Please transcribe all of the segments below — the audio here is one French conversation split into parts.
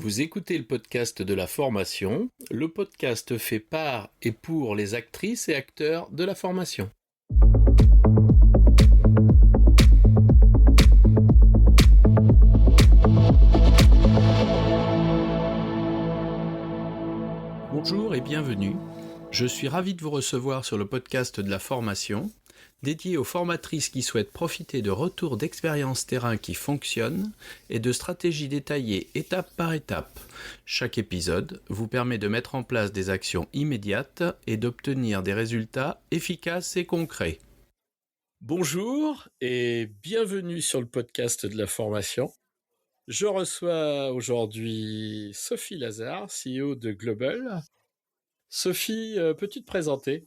Vous écoutez le podcast de la formation, le podcast fait par et pour les actrices et acteurs de la formation. Bonjour et bienvenue. Je suis ravi de vous recevoir sur le podcast de la formation, dédié aux formatrices qui souhaitent profiter de retours d'expériences terrain qui fonctionnent et de stratégies détaillées étape par étape. Chaque épisode vous permet de mettre en place des actions immédiates et d'obtenir des résultats efficaces et concrets. Bonjour et bienvenue sur le podcast de la formation. Je reçois aujourd'hui Sophie Lazare, CEO de Global. Sophie, peux-tu te présenter ?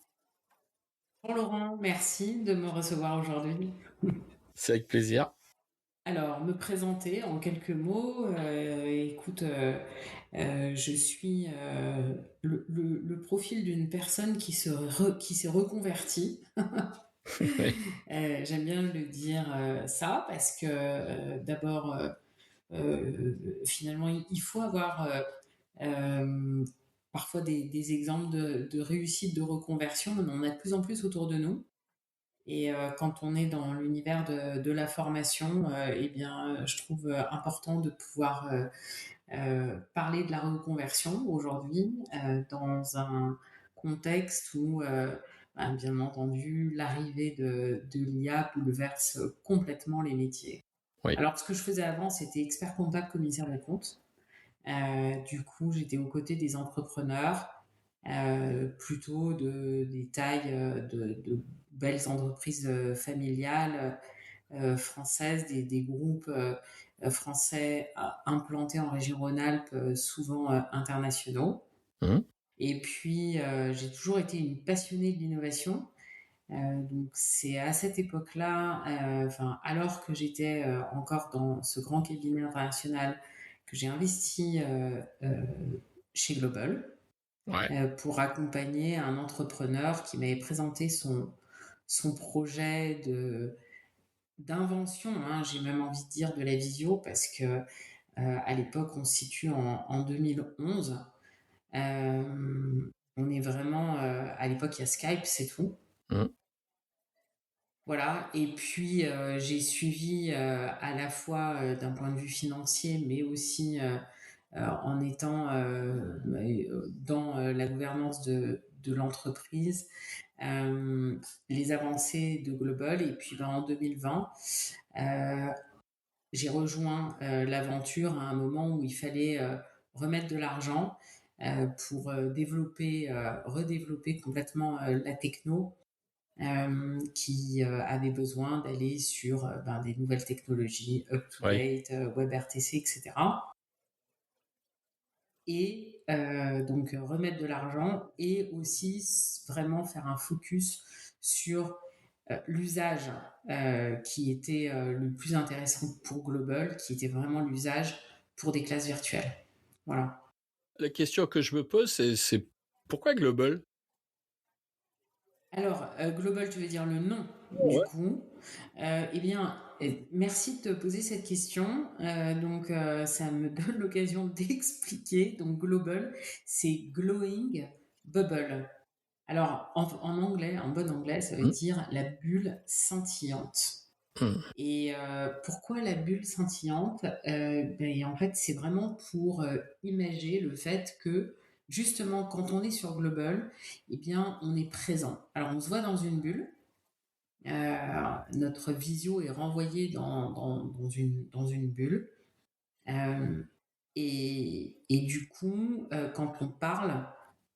Bonjour Laurent, merci de me recevoir aujourd'hui. C'est avec plaisir. Alors, me présenter en quelques mots. Je suis le profil d'une personne qui s'est reconvertie. Oui. J'aime bien le dire ça parce que d'abord, finalement, il faut avoir euh, parfois des exemples de réussite de reconversion. On en a de plus en plus autour de nous. Et quand on est dans l'univers de la formation, je trouve important de pouvoir parler de la reconversion aujourd'hui dans un contexte où, bien entendu, l'arrivée de l'IA bouleverse complètement les métiers. Oui. Alors, ce que je faisais avant, c'était expert comptable, commissaire de compte. Du coup, j'étais aux côtés des entrepreneurs, plutôt des tailles de belles entreprises familiales françaises, des groupes français implantés en région Rhône-Alpes, souvent internationaux. Et puis, j'ai toujours été une passionnée de l'innovation. Donc, c'est à cette époque-là, alors que j'étais encore dans ce grand cabinet international, que j'ai investi chez Global pour accompagner un entrepreneur qui m'avait présenté son projet d'invention, hein, j'ai même envie de dire de la visio, parce que à l'époque, on se situe en 2011. On est vraiment, à l'époque, il y a Skype, c'est tout. Voilà, et puis j'ai suivi à la fois d'un point de vue financier, mais aussi en étant dans la gouvernance de l'entreprise, les avancées de Global. Et puis en 2020, j'ai rejoint l'aventure à un moment où il fallait remettre de l'argent pour redévelopper complètement la techno. Qui avait besoin d'aller sur des nouvelles technologies, up-to-date, WebRTC, etc. Et donc remettre de l'argent et aussi vraiment faire un focus sur l'usage qui était le plus intéressant pour Global, qui était vraiment l'usage pour des classes virtuelles. Voilà. La question que je me pose, c'est pourquoi Global ? Alors, Global, tu veux dire le nom, du coup. Merci de te poser cette question. Ça me donne l'occasion d'expliquer. Donc, Global, c'est Glowing Bubble. Alors, en anglais, en bon anglais, ça veut dire la bulle scintillante. Et pourquoi la bulle scintillante ? En fait, c'est vraiment pour imager le fait que, justement, quand on est sur Global, on est présent. Alors, on se voit dans une bulle. Notre visio est renvoyée dans une bulle. Et du coup, quand on parle,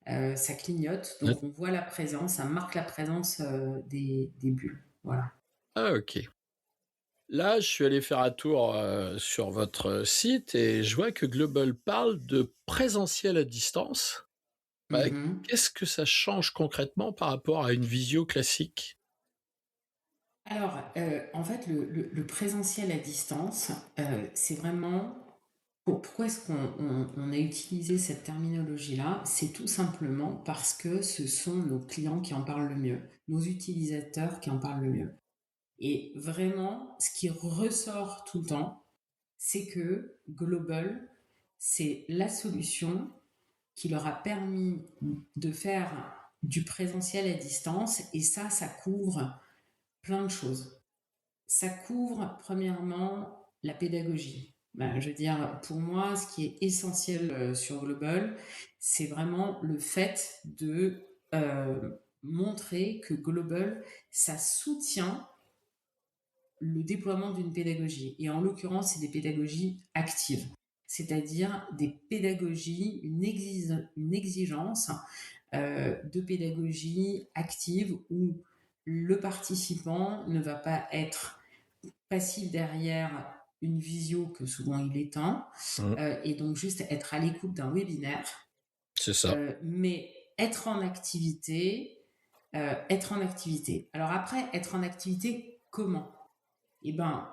ça clignote. Donc, on voit la présence, ça marque la présence des bulles. Voilà. Ah, ok. Là, je suis allé faire un tour sur votre site et je vois que Global parle de présentiel à distance. Qu'est-ce que ça change concrètement par rapport à une visio classique ? Alors, en fait, le présentiel à distance, c'est vraiment... Pourquoi est-ce qu'on a utilisé cette terminologie-là ? C'est tout simplement parce que ce sont nos clients qui en parlent le mieux, nos utilisateurs qui en parlent le mieux. Et vraiment, ce qui ressort tout le temps, c'est que Global c'est la solution qui leur a permis de faire du présentiel à distance. Et ça couvre plein de choses. Ça couvre, premièrement, la pédagogie. Je veux dire, pour moi, ce qui est essentiel sur Global, c'est vraiment le fait de montrer que Global, ça soutient le déploiement d'une pédagogie. Et en l'occurrence, c'est des pédagogies actives, c'est-à-dire des pédagogies, une exigence de pédagogie active où le participant ne va pas être passif derrière une visio que souvent il éteint, et donc juste être à l'écoute d'un webinaire. C'est ça. Mais être en activité, Alors après, être en activité, comment? Eh ben,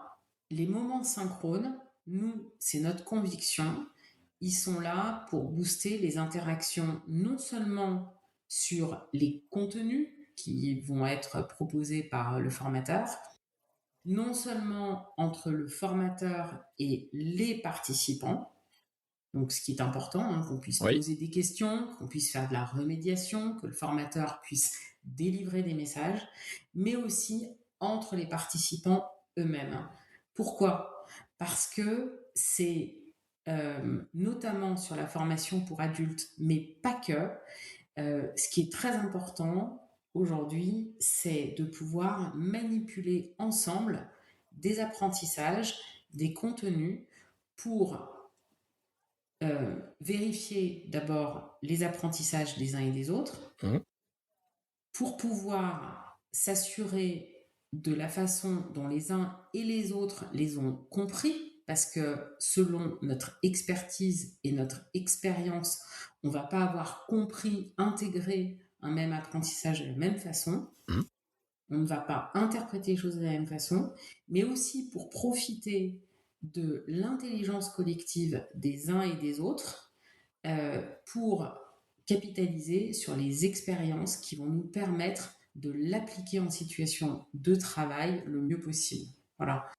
les moments synchrones, nous, c'est notre conviction, ils sont là pour booster les interactions, non seulement sur les contenus qui vont être proposés par le formateur, non seulement entre le formateur et les participants, donc ce qui est important, qu'on puisse poser des questions, qu'on puisse faire de la remédiation, que le formateur puisse délivrer des messages, mais aussi entre les participants eux-mêmes. Pourquoi? Parce que c'est notamment sur la formation pour adultes, mais pas que, ce qui est très important aujourd'hui, c'est de pouvoir manipuler ensemble des apprentissages, des contenus pour vérifier d'abord les apprentissages des uns et des autres, pour pouvoir s'assurer de la façon dont les uns et les autres les ont compris, parce que selon notre expertise et notre expérience, on ne va pas avoir compris, intégré un même apprentissage de la même façon. On ne va pas interpréter les choses de la même façon, mais aussi pour profiter de l'intelligence collective des uns et des autres, pour capitaliser sur les expériences qui vont nous permettre de l'appliquer en situation de travail le mieux possible. Voilà.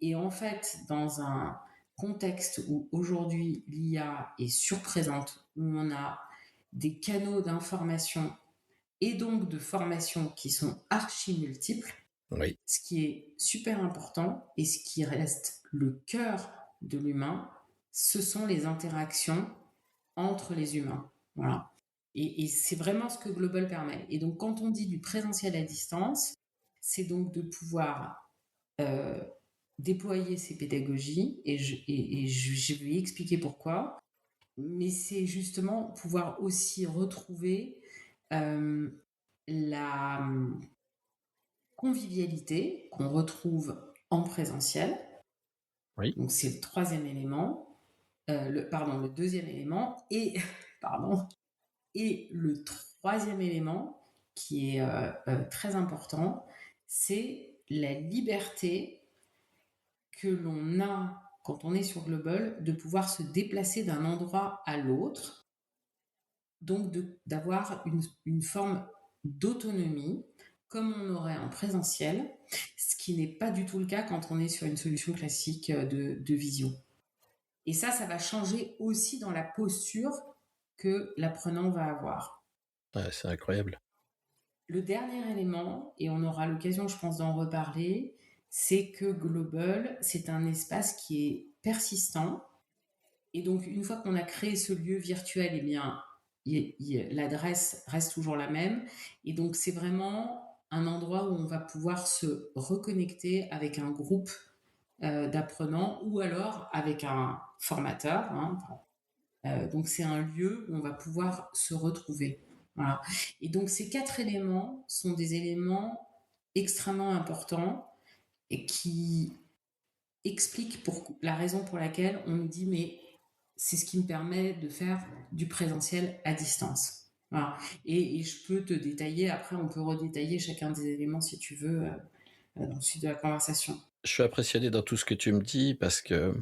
Et en fait, dans un contexte où aujourd'hui l'IA est surprésente, où on a des canaux d'information et donc de formation qui sont archi multiples, ce qui est super important et ce qui reste le cœur de l'humain, ce sont les interactions entre les humains. Voilà. Et c'est vraiment ce que Global permet. Et donc, quand on dit du présentiel à distance, c'est donc de pouvoir déployer ces pédagogies, et je vais expliquer pourquoi, mais c'est justement pouvoir aussi retrouver la convivialité qu'on retrouve en présentiel. Donc, c'est le troisième élément. Le deuxième élément. Et, et le troisième élément, qui est très important, c'est la liberté que l'on a quand on est sur Global de pouvoir se déplacer d'un endroit à l'autre, donc d'avoir une forme d'autonomie comme on aurait en présentiel, ce qui n'est pas du tout le cas quand on est sur une solution classique de visio. Et ça va changer aussi dans la posture que l'apprenant va avoir. Ouais, c'est incroyable. Le dernier élément, et on aura l'occasion, je pense, d'en reparler, c'est que Global, c'est un espace qui est persistant. Et donc, une fois qu'on a créé ce lieu virtuel, eh bien, l'adresse reste toujours la même. Et donc, c'est vraiment un endroit où on va pouvoir se reconnecter avec un groupe d'apprenants ou alors avec un formateur. Donc, c'est un lieu où on va pouvoir se retrouver. Voilà. Et donc, ces 4 éléments sont des éléments extrêmement importants et qui expliquent la raison pour laquelle on nous dit mais c'est ce qui me permet de faire du présentiel à distance. Voilà. Et je peux te détailler, après on peut redétailler chacun des éléments si tu veux dans le suite de la conversation. Je suis impressionné dans tout ce que tu me dis parce que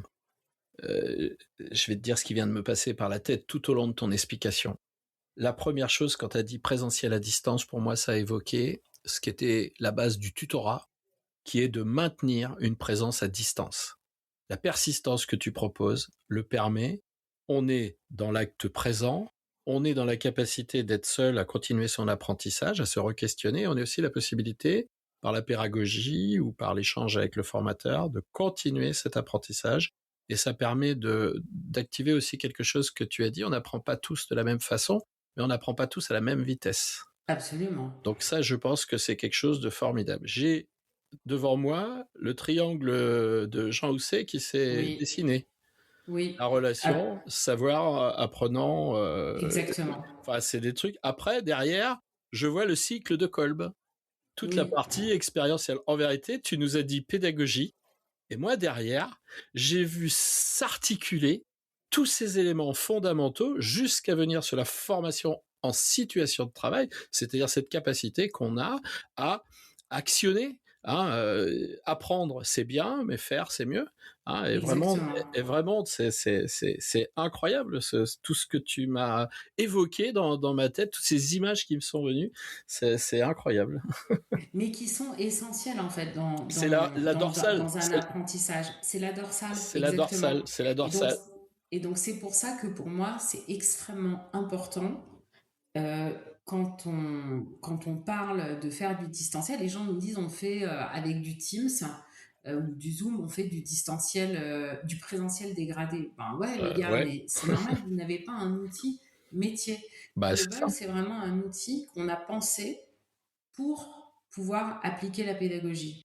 je vais te dire ce qui vient de me passer par la tête tout au long de ton explication. La première chose, quand tu as dit présentiel à distance, pour moi, ça a évoqué ce qui était la base du tutorat, qui est de maintenir une présence à distance. la persistance que tu proposes le permet. On est dans l'acte présent, on est dans la capacité d'être seul à continuer son apprentissage, à se re-questionner. On a aussi la possibilité, par la pédagogie ou par l'échange avec le formateur, de continuer cet apprentissage. Et ça permet d'activer aussi quelque chose que tu as dit. On n'apprend pas tous de la même façon, mais on n'apprend pas tous à la même vitesse. Absolument. Donc ça, je pense que c'est quelque chose de formidable. J'ai devant moi le triangle de Jean Housset qui s'est Oui, dessiné. oui. La relation, savoir, apprenant. Exactement. Enfin, c'est des trucs. Après, derrière, je vois le cycle de Kolb. Toute la Oui, partie expérientielle. En vérité, tu nous as dit pédagogie. Et moi, derrière, j'ai vu s'articuler tous ces éléments fondamentaux jusqu'à venir sur la formation en situation de travail, c'est-à-dire cette capacité qu'on a à actionner. Apprendre, c'est bien, mais faire, c'est mieux. exactement. Et vraiment, c'est incroyable tout ce que tu m'as évoqué dans ma tête, toutes ces images qui me sont venues, c'est incroyable. Mais qui sont essentiels en fait C'est la dorsale, dans un apprentissage. C'est la dorsale, c'est la exactement. dorsale, c'est la Et donc, dorsale. et donc c'est pour ça que pour moi, c'est extrêmement important euh, quand on parle de faire du distanciel. Les gens nous disent on fait avec du Teams ou du Zoom, on fait du distanciel, du présentiel dégradé. Ben ouais, les gars, Ouais, mais c'est normal, vous n'avez pas un outil métier. bah c'est ça. Global, c'est vraiment un outil qu'on a pensé pour pouvoir appliquer la pédagogie.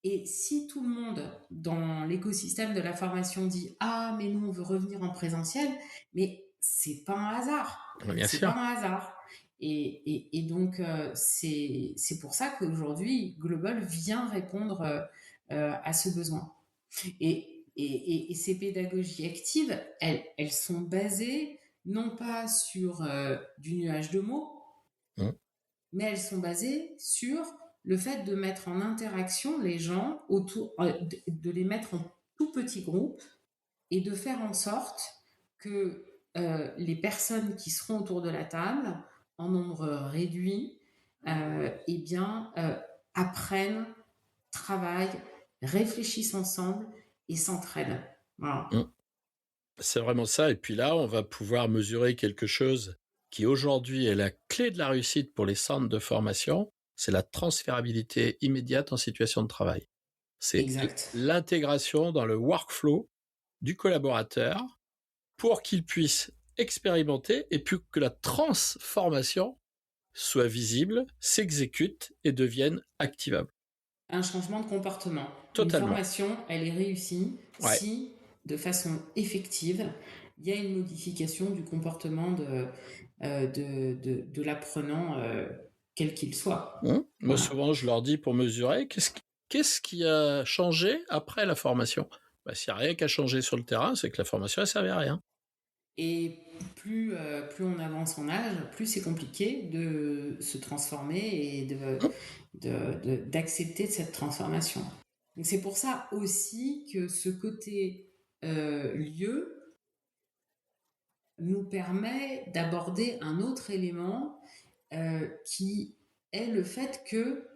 Et si tout le monde dans l'écosystème de la formation dit ah mais nous on veut revenir en présentiel, mais c'est pas un hasard, Bien c'est sûr. pas un hasard. Et donc c'est pour ça qu'aujourd'hui Global vient répondre à ce besoin. Et ces pédagogies actives, elles sont basées non pas sur du nuage de mots, Mmh. mais elles sont basées sur le fait de mettre en interaction les gens autour, de les mettre en tout petits groupes et de faire en sorte que les personnes qui seront autour de la table, en nombre réduit, eh bien, apprennent, travaillent, réfléchissent ensemble et s'entraident. Voilà. Mmh. C'est vraiment ça. Et puis là, on va pouvoir mesurer quelque chose qui aujourd'hui est la clé de la réussite pour les centres de formation, c'est la transférabilité immédiate en situation de travail. C'est Exact. l'intégration dans le workflow du collaborateur pour qu'il puisse expérimenter et puis que la transformation soit visible, s'exécute et devienne activable. Un changement de comportement. Une Totalement. formation, elle est réussie Ouais. si, de façon effective, il y a une modification du comportement de l'apprenant, quel qu'il soit. Moi, Voilà. souvent, je leur dis pour mesurer, qu'est-ce qui a changé après la formation? S'il n'y a rien qui a changé sur le terrain, c'est que la formation, elle servait à rien. Et plus on avance en âge, plus c'est compliqué de se transformer et d'accepter cette transformation. Donc c'est pour ça aussi que ce côté lieu nous permet d'aborder un autre élément qui est le fait que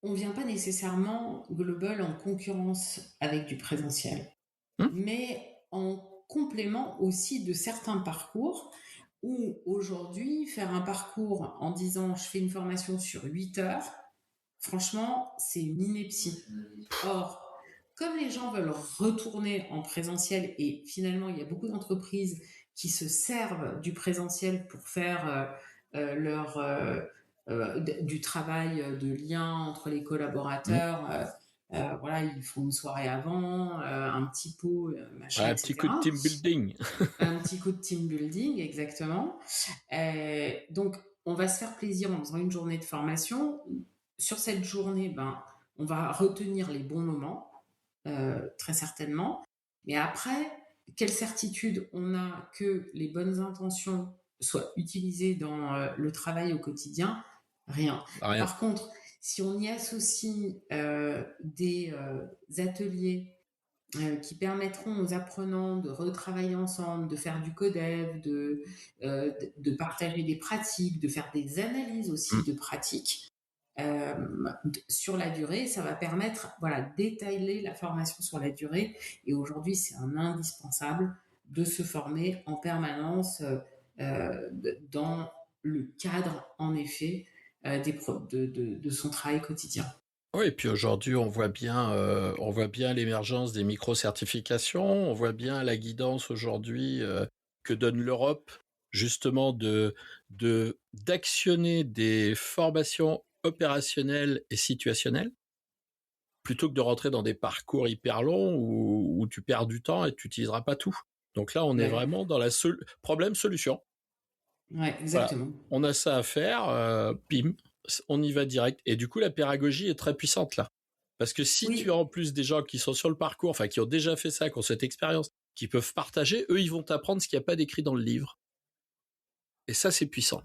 on vient pas nécessairement global en concurrence avec du présentiel, Hum, mais en complément aussi de certains parcours où aujourd'hui, faire un parcours en disant je fais une formation sur 8 heures, franchement, c'est une ineptie. Or, comme les gens veulent retourner en présentiel et finalement, il y a beaucoup d'entreprises qui se servent du présentiel pour faire du travail de lien entre les hum. collaborateurs. Voilà, ils font une soirée avant, un petit pot, Ouais, machin, un petit coup de etc. team building. Un petit coup de team building, exactement. Donc, on va se faire plaisir en faisant une journée de formation. Sur cette journée, ben, on va retenir les bons moments, très certainement. Mais après, quelle certitude on a que les bonnes intentions soient utilisées dans le travail au quotidien? Rien. Rien. Par contre, si on y associe des ateliers qui permettront aux apprenants de retravailler ensemble, de faire du codev, de partager des pratiques, de faire des analyses aussi Hum. de pratiques, sur la durée. Ça va permettre, voilà, d'étaler la formation sur la durée. Et aujourd'hui, c'est un indispensable de se former en permanence dans le cadre, en effet, de son travail quotidien. Oui, et puis aujourd'hui, on voit bien l'émergence des micro-certifications, on voit bien la guidance aujourd'hui que donne l'Europe, justement d'actionner des formations opérationnelles et situationnelles, plutôt que de rentrer dans des parcours hyper longs où tu perds du temps et tu n'utiliseras pas tout. Donc là, on est Ouais, vraiment dans la problème-solution. ouais, Voilà, exactement. on a ça à faire, bim, on y va direct. Et du coup, la pédagogie est très puissante là. Parce que si tu as Oui, en plus des gens qui sont sur le parcours, enfin qui ont déjà fait ça, qui ont cette expérience, qui peuvent partager, eux, ils vont t'apprendre ce qu'il n'y a pas d'écrit dans le livre. Et ça, c'est puissant.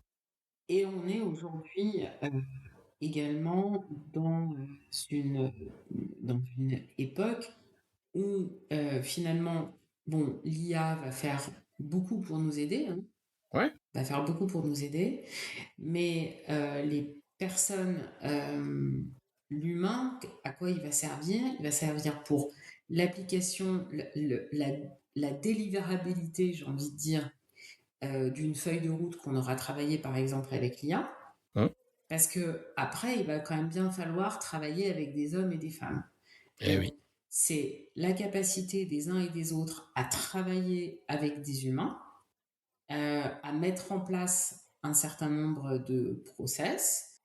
et on est aujourd'hui également une, dans une époque où finalement, bon, l'IA va faire beaucoup pour nous aider, hein, Ouais. va faire beaucoup pour nous aider, mais les personnes, l'humain, à quoi il va servir? Il va servir pour l'application, la délivrabilité, j'ai envie de dire, d'une feuille de route qu'on aura travaillée par exemple avec l'IA. Hein. Parce que après, il va quand même bien falloir travailler avec des hommes et des femmes. Eh Donc, oui. c'est la capacité des uns et des autres à travailler avec des humains, à mettre en place un certain nombre de process,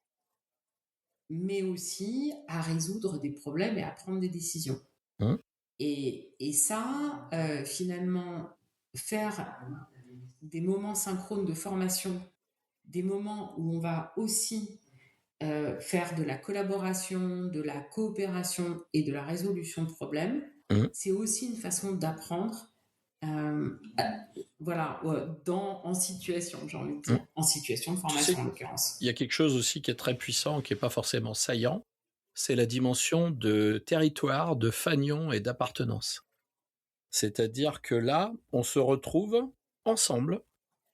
mais aussi à résoudre des problèmes et à prendre des décisions. Hein. Et ça, finalement, faire des moments synchrones de formation, des moments où on va aussi faire de la collaboration, de la coopération et de la résolution de problèmes, Hein. c'est aussi une façon d'apprendre, voilà, en situation, j'ai envie de Hein. dire, en situation de Tu formation sais, en il y l'occurrence. a quelque chose aussi qui est très puissant, qui n'est pas forcément saillant, c'est la dimension de territoire, de fanion et d'appartenance. C'est-à-dire que là, on se retrouve ensemble,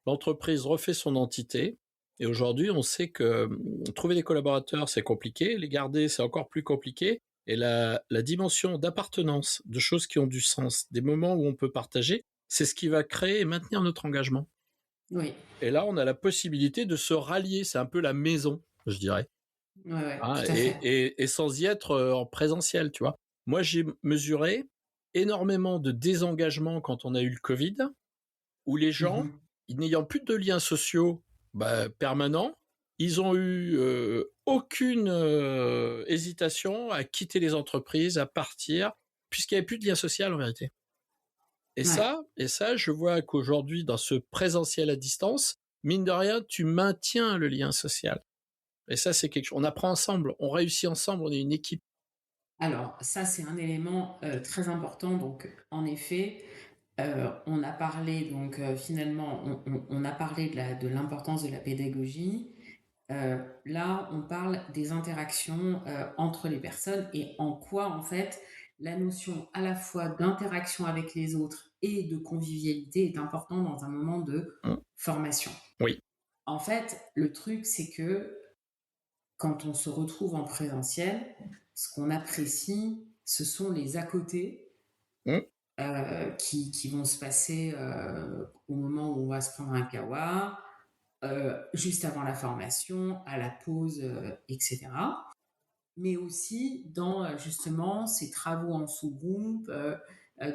l'entreprise refait son entité, et aujourd'hui, on sait que trouver des collaborateurs, c'est compliqué, les garder, c'est encore plus compliqué, et la dimension d'appartenance, de choses qui ont du sens, des moments où on peut partager, c'est ce qui va créer et maintenir notre engagement. Oui, Et là, on a la possibilité de se rallier, c'est un peu la maison, je dirais, ouais, ouais, hein, tout à fait. et sans y être en présentiel, tu vois. Moi, j'ai mesuré énormément de désengagement quand on a eu le Covid, où les gens, Mhm. n'ayant plus de liens sociaux permanents, ils ont eu aucune hésitation à quitter les entreprises, à partir, puisqu'il n'y avait plus de lien social en vérité. Ouais. Et ça, je vois qu'aujourd'hui, dans ce présentiel à distance, mine de rien, tu maintiens le lien social. Et ça, c'est quelque chose. On apprend ensemble, on réussit ensemble, on est une équipe. Alors, ça, c'est un élément très important. Donc, en effet, on a parlé, donc finalement, on a parlé de l'importance de la pédagogie. Là, on parle des interactions entre les personnes et en quoi, en fait, la notion à la fois d'interaction avec les autres et de convivialité est importante dans un moment de Hein. formation. Oui. En fait, le truc, c'est que quand on se retrouve en présentiel, ce qu'on apprécie, ce sont les à côté Hein. qui vont se passer au moment où on va se prendre un kawa, juste avant la formation, à la pause, etc. Mais aussi dans justement ces travaux en sous-groupe,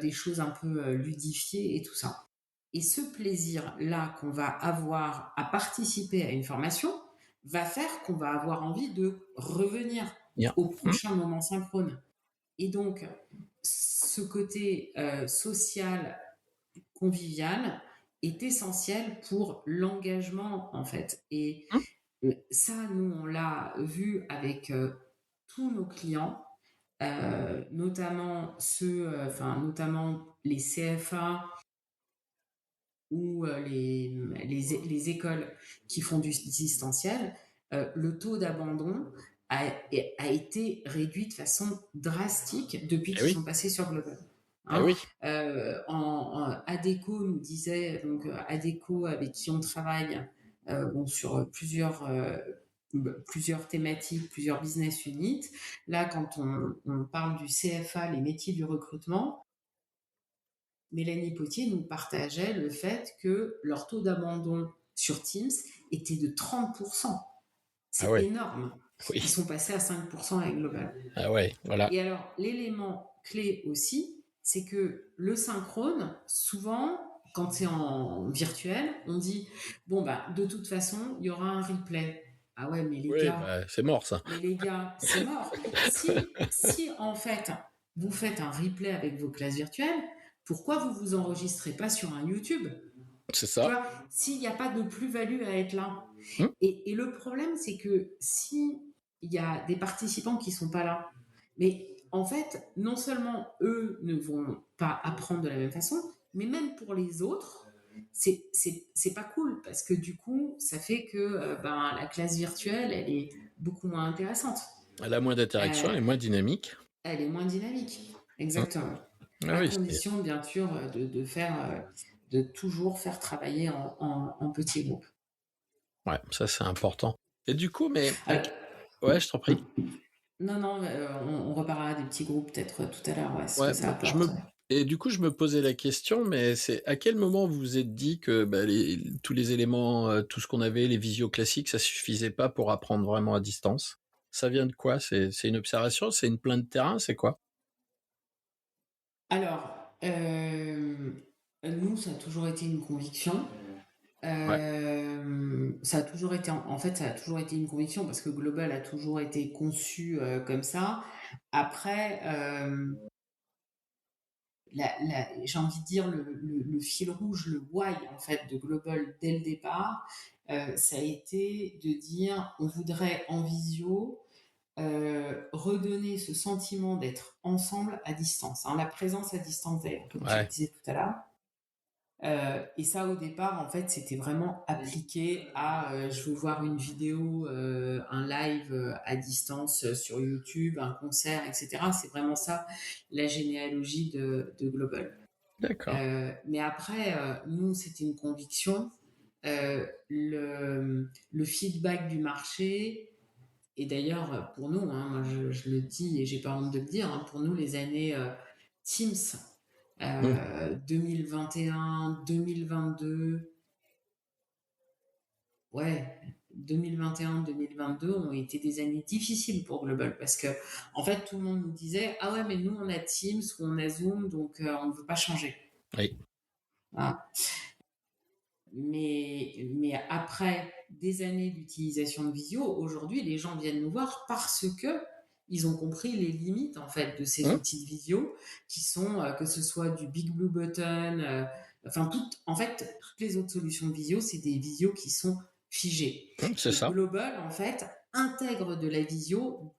des choses un peu ludifiées et tout ça. Et ce plaisir-là qu'on va avoir à participer à une formation va faire qu'on va avoir envie de revenir Bien. au Hein. prochain moment synchrone. Et donc, ce côté social, convivial, est essentiel pour l'engagement, en fait. Et Hein. ça, nous, on l'a vu avec tous nos clients, notamment notamment les CFA ou les écoles qui font du distanciel, le taux d'abandon a été réduit de façon drastique depuis Eh qu'ils oui. sont passés sur Global. Eh Hein. oui. ADECO nous disait, donc ADECO avec qui on travaille bon, sur plusieurs plusieurs thématiques, plusieurs business units. Là, quand on parle du CFA, les métiers du recrutement, Mélanie Potier nous partageait le fait que leur taux d'abandon sur Teams était de 30%. Ah C'est ouais, énorme. Ils oui. sont passés à 5% avec Global. Ah ouais, voilà. Et alors, l'élément clé aussi, c'est que le synchrone, souvent, quand c'est en virtuel, on dit, bon, bah, de toute façon, il y aura un replay. Ah ouais, Oui, bah, c'est mort ça. mais les gars, c'est mort. Si en fait, vous faites un replay avec vos classes virtuelles, pourquoi vous vous enregistrez pas sur un YouTube? C'est Tu ça. vois, s'il n'y a pas de plus-value à être là. Hum, Et le problème, c'est que si il y a des participants qui sont pas là, mais en fait, non seulement eux ne vont pas apprendre de la même façon, mais même pour les autres, c'est pas cool parce que du coup, ça fait que ben, la classe virtuelle, elle est beaucoup moins intéressante. Elle a moins d'interaction, elle Euh, est moins dynamique. Elle est moins dynamique. Hum. Exactement. Ah À oui, c'est... condition, bien sûr, de faire, de toujours faire travailler en petits groupes. Ouais, ça c'est important. Et du coup, mais... Alors, Ouais, je t'en prie. non, non, on reparlera des petits groupes peut-être tout à l'heure, ouais, ce que Ouais, ça je me... apporte. Ouais. Et du coup, je me posais la question, mais c'est à quel moment vous vous êtes dit que bah, tous les éléments, tout ce qu'on avait, les visios classiques, ça suffisait pas pour apprendre vraiment à distance? Ça vient de quoi? C'est une observation? C'est une plainte de terrain? C'est quoi? Alors, nous, ça a toujours été une conviction. Ouais, Ça a toujours été, en fait, ça a toujours été une conviction parce que Global a toujours été conçu comme ça. Après, j'ai envie de dire le fil rouge, le why en fait de Global dès le départ, ça a été de dire on voudrait en visio redonner ce sentiment d'être ensemble à distance, hein, la présence à distance d'ailleurs, comme tu le ouais. disais tout à l'heure. Et ça, au départ, en fait, c'était vraiment appliqué à je veux voir une vidéo, un live à distance sur YouTube, un concert, etc. C'est vraiment ça la généalogie de Global. D'accord. Mais après, nous, c'était une conviction. Le feedback du marché, et d'ailleurs, pour nous, hein, moi, je le dis et j'ai pas honte de le dire, hein, pour nous, les années Teams Hum, 2021, 2022, ouais, 2021, 2022 ont été des années difficiles pour Global parce que, en fait, tout le monde nous disait, ah ouais, mais nous, on a Teams ou on a Zoom, donc on ne veut pas changer. oui. Voilà. Mais après des années d'utilisation de visio, aujourd'hui, les gens viennent nous voir parce que ils ont compris les limites en fait de ces Hum, outils de visio qui sont que ce soit du Big Blue Button, enfin en fait toutes les autres solutions de visio, c'est des visios qui sont figées. c'est Et ça. Global en fait intègre de la visio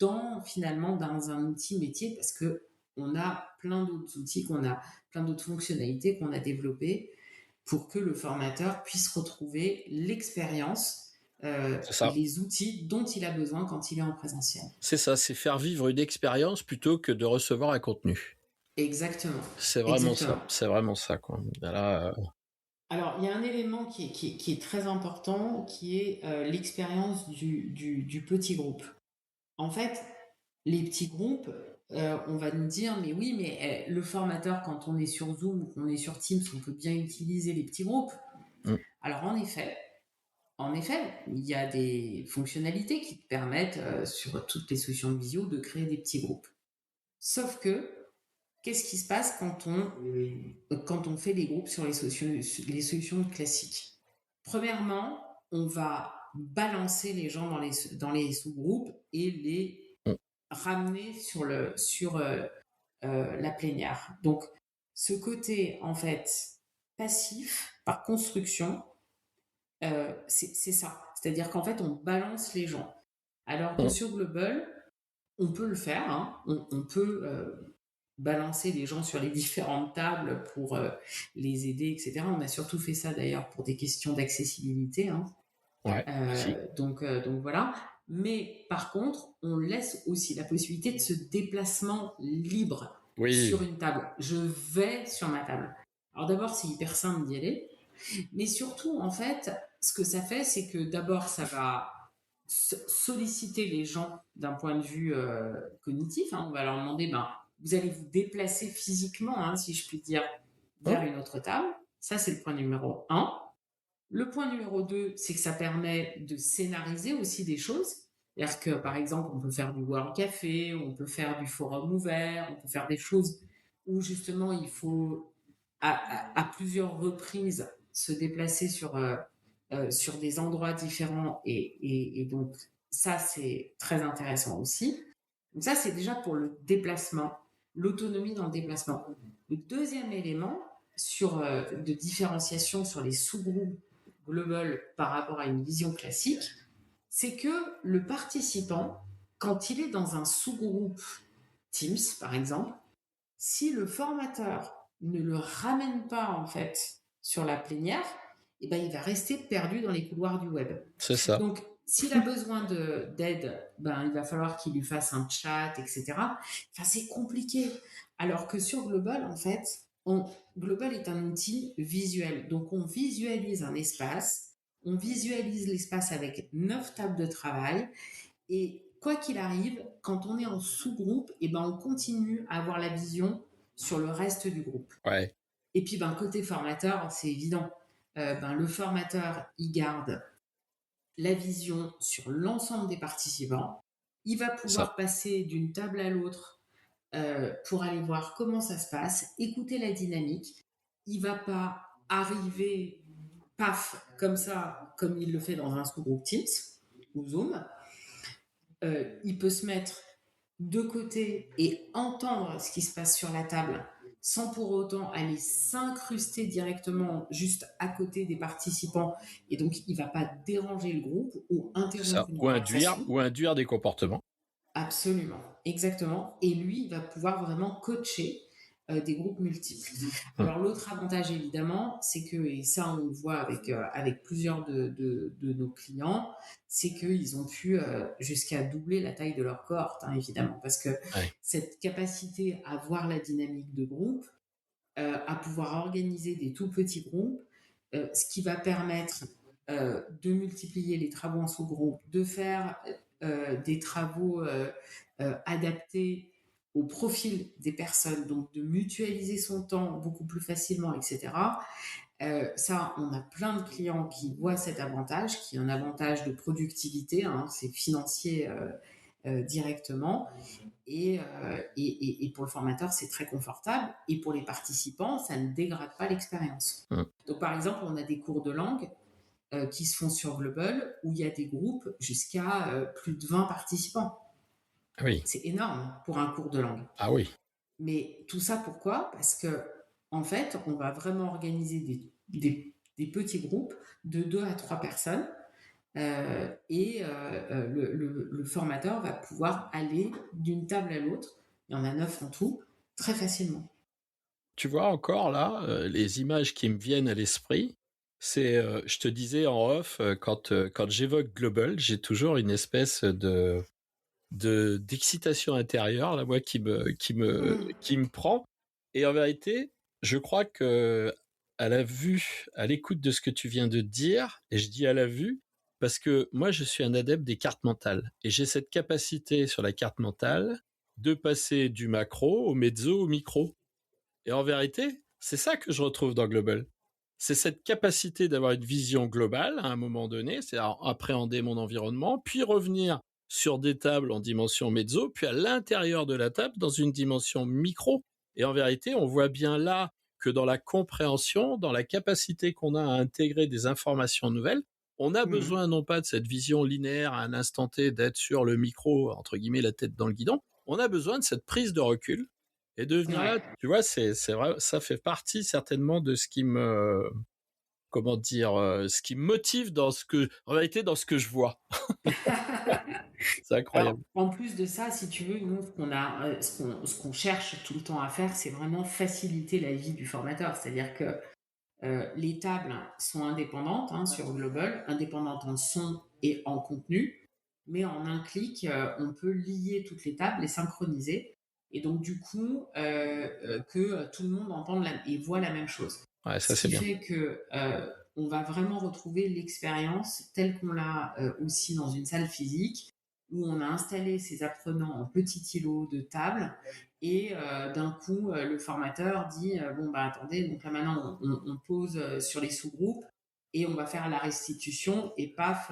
finalement dans un outil métier parce que on a plein d'autres outils, qu'on a plein d'autres fonctionnalités qu'on a développées pour que le formateur puisse retrouver l'expérience C'est et ça. les outils dont il a besoin quand il est en présentiel. C'est ça, c'est faire vivre une expérience plutôt que de recevoir un contenu. Exactement. C'est vraiment ça. Exactement. C'est vraiment ça, quoi. Là, Alors, il y a un élément qui est très important, qui est l'expérience du petit groupe. En fait, les petits groupes, on va nous dire, mais oui, mais le formateur, quand on est sur Zoom ou qu'on est sur Teams, on peut bien utiliser les petits groupes. hum, Alors, en effet, il y a des fonctionnalités qui te permettent, sur toutes les solutions de visio, de créer des petits groupes. Sauf que, qu'est-ce qui se passe quand on fait des groupes sur les solutions classiques? Premièrement, on va balancer les gens dans les sous-groupes et les hum, ramener sur la plénière. Donc, ce côté, en fait, passif, par construction, c'est ça. C'est-à-dire qu'en fait, on balance les gens. Alors que hum, sur Global, on peut le faire, hein. On peut balancer les gens sur les différentes tables pour les aider, etc. On a surtout fait ça d'ailleurs pour des questions d'accessibilité, hein. ouais, si. Donc voilà. Mais par contre, on laisse aussi la possibilité de ce déplacement libre sur Oui. une table. Je vais sur ma table. Alors d'abord, c'est hyper simple d'y aller. Mais surtout, en fait, ce que ça fait, c'est que d'abord, ça va solliciter les gens d'un point de vue cognitif. Hein. On va leur demander, vous allez vous déplacer physiquement, hein, si je puis dire, vers Oh, une autre table. Ça, c'est le point numéro un. Le point numéro 2, c'est que ça permet de scénariser aussi des choses. C'est-à-dire que, par exemple, on peut faire du World Café, on peut faire du forum ouvert, on peut faire des choses où justement il faut à plusieurs reprises se déplacer sur des endroits différents et donc ça c'est très intéressant aussi. Donc ça c'est déjà pour le déplacement, l'autonomie dans le déplacement. Le deuxième élément de différenciation sur les sous-groupes global par rapport à une vision classique, c'est que le participant, quand il est dans un sous-groupe Teams par exemple, si le formateur ne le ramène pas en fait sur la plénière, eh ben, il va rester perdu dans les couloirs du web. c'est ça. Donc, s'il a besoin d'aide, il va falloir qu'il lui fasse un chat, etc. Enfin, c'est compliqué. Alors que sur Global, en fait, Global est un outil visuel. Donc, on visualise un espace, on visualise l'espace avec 9 tables de travail et quoi qu'il arrive, quand on est en sous-groupe, on continue à avoir la vision sur le reste du groupe. Ouais. Et puis, côté formateur, c'est évident. Le formateur, il garde la vision sur l'ensemble des participants. Il va pouvoir passer d'une table à l'autre pour aller voir comment ça se passe, écouter la dynamique. Il va pas arriver, paf, comme ça, comme il le fait dans un sous-groupe Teams ou Zoom. Il peut se mettre de côté et entendre ce qui se passe sur la table sans pour autant aller s'incruster directement juste à côté des participants et donc il ne va pas déranger le groupe ou interrompre une conversation. Ou induire des comportements. Absolument, exactement. Et lui, il va pouvoir vraiment coacher des groupes multiples. Alors l'autre avantage évidemment, c'est que, et ça on le voit avec plusieurs de nos clients, c'est qu'ils ont pu jusqu'à doubler la taille de leur cohorte, hein, évidemment, parce que cette capacité à voir la dynamique de groupe, à pouvoir organiser des tout petits groupes, ce qui va permettre de multiplier les travaux en sous-groupe, de faire des travaux adaptés au profil des personnes, donc de mutualiser son temps beaucoup plus facilement, etc. Ça, on a plein de clients qui voient cet avantage, qui est un avantage de productivité, hein, c'est financier directement. Et pour le formateur, c'est très confortable. Et pour les participants, ça ne dégrade pas l'expérience. Donc, par exemple, on a des cours de langue qui se font sur Global où il y a des groupes jusqu'à plus de 20 participants. Oui. C'est énorme pour un cours de langue. Ah oui. Mais tout ça, pourquoi ? Parce que, en fait, on va vraiment organiser des petits groupes de 2 à 3 personnes. Le formateur va pouvoir aller d'une table à l'autre, il y en a 9 en tout, très facilement. Tu vois encore là, les images qui me viennent à l'esprit, c'est, je te disais en off, quand j'évoque Global, j'ai toujours une espèce d'excitation intérieure, là, moi, qui me prend. Et en vérité, je crois que à l'écoute de ce que tu viens de dire, et je dis à la vue, parce que moi, je suis un adepte des cartes mentales. Et j'ai cette capacité sur la carte mentale de passer du macro au mezzo au micro. Et en vérité, c'est ça que je retrouve dans Global. C'est cette capacité d'avoir une vision globale à un moment donné, c'est-à-dire appréhender mon environnement, puis revenir sur des tables en dimension mezzo, puis à l'intérieur de la table dans une dimension micro. Et en vérité, on voit bien là que dans la compréhension, dans la capacité qu'on a à intégrer des informations nouvelles, on a besoin non pas de cette vision linéaire à un instant T, d'être sur le micro, entre guillemets, la tête dans le guidon, on a besoin de cette prise de recul et de venir là, tu vois, c'est vrai, ça fait partie certainement de ce qui me, comment dire, ce qui me motive en réalité, dans ce que je vois. C'est incroyable. Alors, en plus de ça, si tu veux, nous, ce qu'on cherche tout le temps à faire, c'est vraiment faciliter la vie du formateur. C'est-à-dire que les tables sont indépendantes sur Global, indépendantes en son et en contenu, mais en un clic, on peut lier toutes les tables et synchroniser. Et donc, du coup, que tout le monde entende et voit la même chose. Ouais, ça Ce c'est qui bien. fait que on va vraiment retrouver l'expérience telle qu'on l'a aussi dans une salle physique, où on a installé ces apprenants en petits îlots de table, et d'un coup, le formateur dit bon, bah attendez, donc là maintenant, on pose sur les sous-groupes et on va faire la restitution, et paf,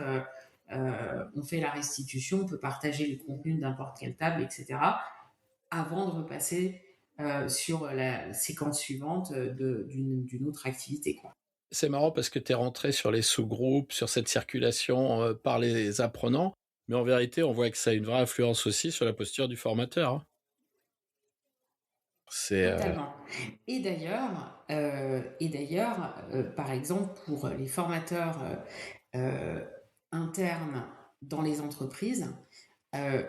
on fait la restitution, on peut partager les contenus de n'importe quelle table, etc., avant de repasser sur la séquence suivante d'une autre activité, quoi. C'est marrant parce que tu es rentré sur les sous-groupes, sur cette circulation par les apprenants, mais en vérité, on voit que ça a une vraie influence aussi sur la posture du formateur, hein. C'est Totalement. Par exemple, pour les formateurs euh, internes dans les entreprises,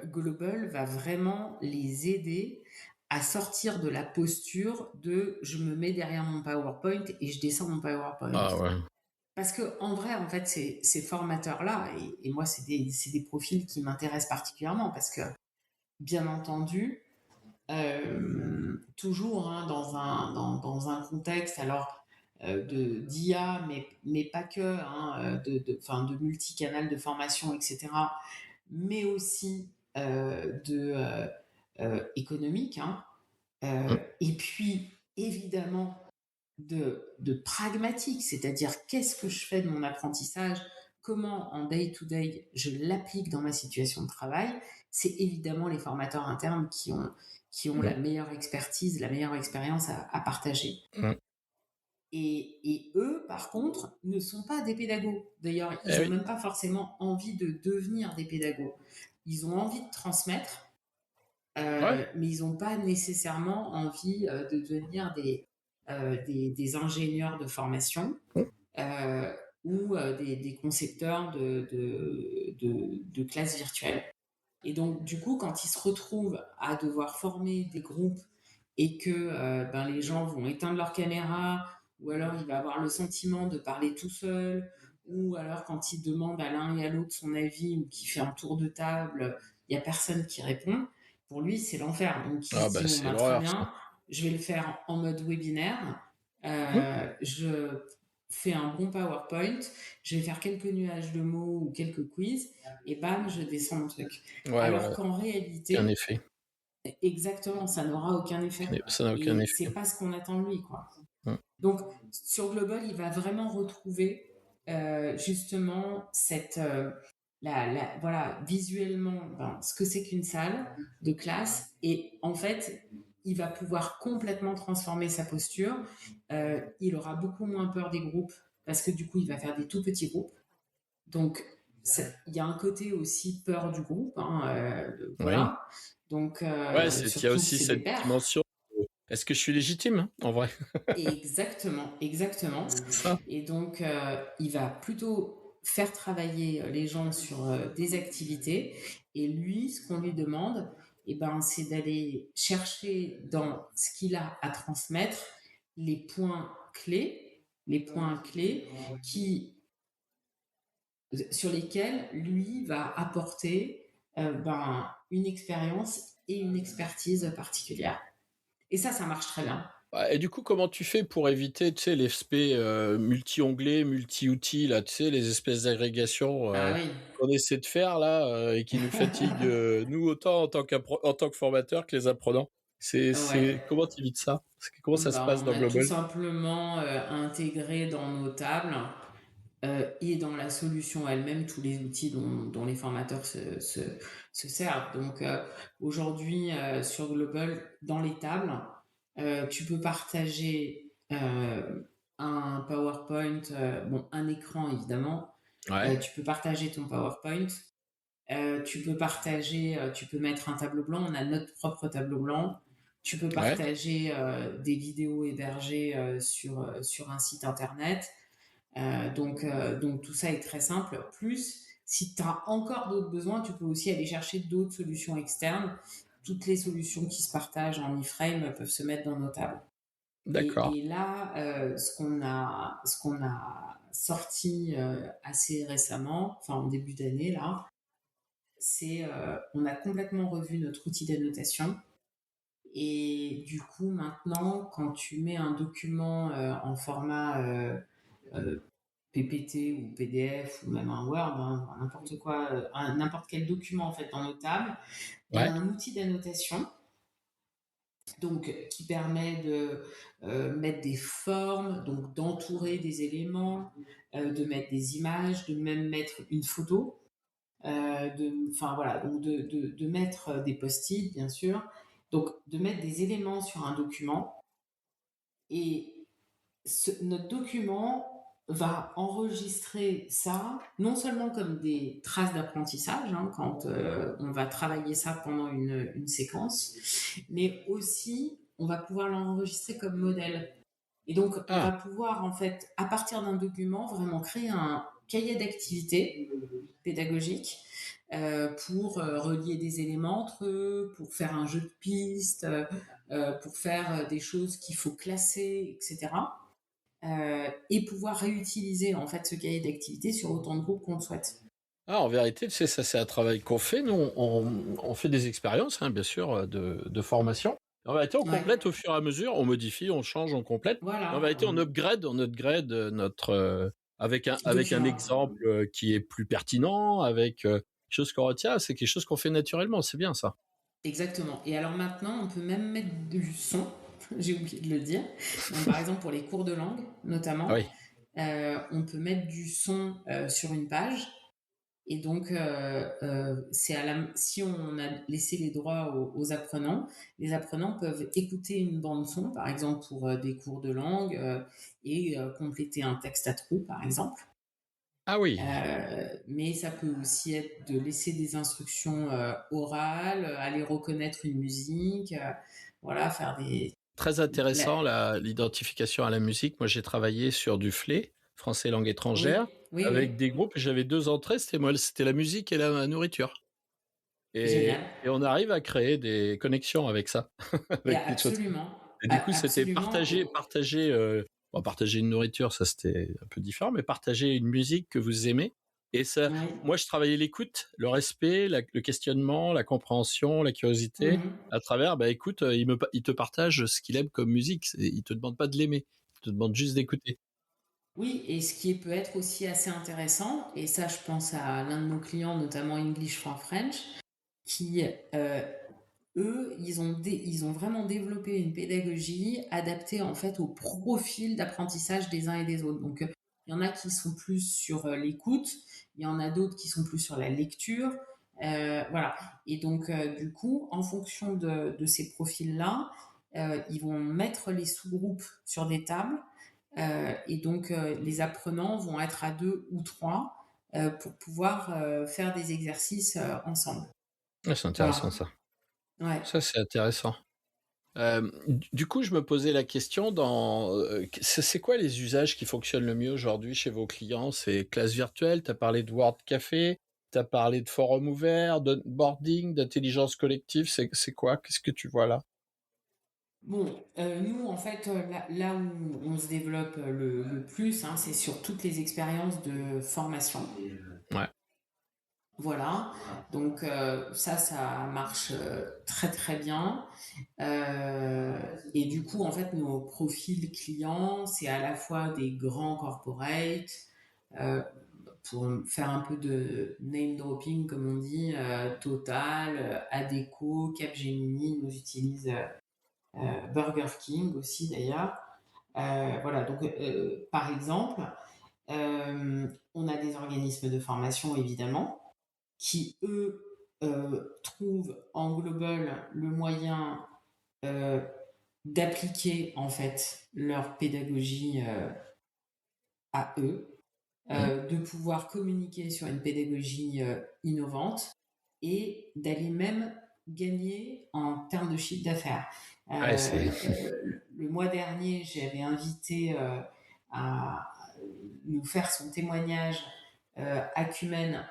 Global va vraiment les aider à sortir de la posture de je me mets derrière mon PowerPoint et je descends mon PowerPoint. ah ouais. Parce que en vrai, en fait, ces formateurs-là, et moi, c'est des profils qui m'intéressent particulièrement parce que, bien entendu, toujours hein, dans un contexte alors d'IA, mais pas que, hein, de multicanal de formation, etc., mais aussi économique, hein, Mm. et puis évidemment de pragmatique, c'est-à-dire qu'est-ce que je fais de mon apprentissage, comment en day-to-day je l'applique dans ma situation de travail. C'est évidemment les formateurs internes qui ont Mm. la meilleure expertise, la meilleure expérience à partager. Mm. Et eux, par contre, ne sont pas des pédagogues. D'ailleurs, ils Eh n'ont oui. même pas forcément envie de devenir des pédagogues. Ils ont envie de transmettre, Ouais. mais ils n'ont pas nécessairement envie de devenir des ingénieurs de formation Mm. euh, ou des concepteurs de classes virtuelles. Et donc, du coup, quand ils se retrouvent à devoir former des groupes et que ben, les gens vont éteindre leur caméra, ou alors il va avoir le sentiment de parler tout seul, ou alors quand il demande à l'un et à l'autre son avis, ou qu'il fait un tour de table, il n'y a personne qui répond. Pour lui, c'est l'enfer. Donc il Ah se dit, bah bon, c'est ben, très l'horreur ça. bien, je vais le faire en mode webinaire. Mm. Je fais un bon PowerPoint, je vais faire quelques nuages de mots ou quelques quiz, et bam, je descends mon truc. Ouais, Alors ouais. qu'en Aucun réalité, effet. exactement, ça n'aura aucun effet. Ça n'a aucun Et c'est effet. pas ce qu'on attend de lui, quoi. Mm. Donc, sur Global, il va vraiment retrouver justement voilà, visuellement, ben, ce que c'est qu'une salle de classe. Et en fait, il va pouvoir complètement transformer sa posture. Il aura beaucoup moins peur des groupes parce que du coup, il va faire des tout petits groupes. Donc, il y a un côté aussi peur du groupe, hein, Oui. voilà. Donc, Ouais, il y a surtout que aussi c'est des cette pairs. dimension. Est-ce que je suis légitime, hein, en vrai? Exactement, exactement. C'est ça. Et donc, il va plutôt faire travailler les gens sur des activités. Et lui, ce qu'on lui demande, eh ben, c'est d'aller chercher dans ce qu'il a à transmettre les points clés sur lesquels lui va apporter ben, une expérience et une expertise particulière. Et ça marche très bien. Et du coup, comment tu fais pour éviter, tu sais, l'aspect multi-onglets, multi-outils, là, tu sais, les espèces d'agrégations Ah oui. qu'on essaie de faire là et qui nous fatiguent, nous autant en tant que formateurs que les apprenants. Ouais. Comment tu évites ça? Comment ça se passe Ben, on dans a tout Global? simplement intégré dans nos tables et dans la solution elle-même tous les outils dont les formateurs se servent. Donc aujourd'hui sur Global, dans les tables, tu peux partager un PowerPoint, bon un écran évidemment. Ouais, Tu peux partager ton PowerPoint. Tu peux partager, tu peux mettre un tableau blanc. On a notre propre tableau blanc. Tu peux ouais, partager des vidéos hébergées sur un site internet. Donc tout ça est très simple. Plus, si tu as encore d'autres besoins, tu peux aussi aller chercher d'autres solutions externes. Toutes les solutions qui se partagent en iframe peuvent se mettre dans nos tables. d'accord. Et là, ce qu'on a sorti assez récemment, enfin en début d'année là, c'est on a complètement revu notre outil d'annotation. Et du coup, maintenant, quand tu mets un document en format PPT ou PDF ou même un Word, hein, n'importe quoi, n'importe quel document en fait dans nos tables. On a Ouais. un outil d'annotation donc qui permet de mettre des formes, donc d'entourer des éléments, de mettre des images, de même mettre une photo, enfin voilà, donc de mettre des post-it bien sûr, donc de mettre des éléments sur un document et notre document va enregistrer ça, non seulement comme des traces d'apprentissage, hein, quand on va travailler ça pendant une séquence, mais aussi on va pouvoir l'enregistrer comme modèle. Et donc, on Ah, va pouvoir, en fait, à partir d'un document, vraiment créer un cahier d'activités pédagogiques pour relier des éléments entre eux, pour faire un jeu de pistes, pour faire des choses qu'il faut classer, etc. Et pouvoir réutiliser en fait ce cahier d'activité sur autant de groupes qu'on le souhaite. En vérité, tu sais, ça c'est un travail qu'on fait. Nous, on fait des expériences, hein, bien sûr, de formation. En vérité, on Ouais. complète au fur et à mesure, on modifie, on change, on complète. En Voilà. vérité, on upgrade notre avec un Document. exemple qui est plus pertinent, avec quelque chose qu'on retient. C'est quelque chose qu'on fait naturellement. C'est bien ça. Exactement. Et alors maintenant, on peut même mettre du son. J'ai oublié de le dire. Donc, par exemple, pour les cours de langue, Ah notamment, oui. on peut mettre du son sur une page. Et donc, si on a laissé les droits aux apprenants, les apprenants peuvent écouter une bande son, par exemple pour des cours de langue, et compléter un texte à trous, par exemple. Ah oui. Mais ça peut aussi être de laisser des instructions orales, aller reconnaître une musique, voilà, faire des... Très la- intéressant l'identification à la musique. Moi, j'ai travaillé sur du FLE, français langue étrangère, Oui, oui, avec oui, des groupes. J'avais deux entrées. C'était la musique et la nourriture. génial. Et on arrive à créer des connexions avec ça, Et avec des choses. absolument, Et du coup, c'était absolument. partager une nourriture, ça c'était un peu différent, mais partager une musique que vous aimez. Et ça, Oui. moi, je travaillais l'écoute, le respect, le questionnement, la compréhension, la curiosité, Mhm. à travers, bah écoute, il te partage ce qu'il aime comme musique. Il te demande pas de l'aimer, il te demande juste d'écouter. Oui, et ce qui peut être aussi assez intéressant, et ça je pense à l'un de nos clients, notamment English for French, qui, eux, ils ont vraiment développé une pédagogie adaptée en fait au profil d'apprentissage des uns et des autres. Donc, il y en a qui sont plus sur l'écoute, il y en a d'autres qui sont plus sur la lecture, voilà. Et donc, du coup, en fonction de ces profils-là, ils vont mettre les sous-groupes sur des tables, et donc les apprenants vont être à deux ou trois pour pouvoir faire des exercices ensemble. Ah, c'est Voilà. intéressant ça. Ouais. Ça, c'est intéressant. Du coup, je me posais la question c'est quoi les usages qui fonctionnent le mieux aujourd'hui chez vos clients? C'est classe virtuelle, tu as parlé de Word Café, tu as parlé de forum ouvert, de boarding, d'intelligence collective, c'est quoi? Qu'est-ce que tu vois là? Bon, nous, en fait, là où on se développe le plus, hein, c'est sur toutes les expériences de formation. Ouais. Voilà. Donc, ça marche très, très bien. Et du coup, en fait, nos profils clients, c'est à la fois des grands corporates, euh, pour faire un peu de name dropping, comme on dit, Total, Adecco, Capgemini nous utilisent, Burger King aussi d'ailleurs. Voilà, donc par exemple, on a des organismes de formation évidemment qui, eux, trouvent en global le moyen euh, d'appliquer en fait leur pédagogie à eux, Mmh. de pouvoir communiquer sur une pédagogie innovante et d'aller même gagner en termes de chiffre d'affaires. Ouais, c'est Le mois dernier, j'avais invité à nous faire son témoignage Acumen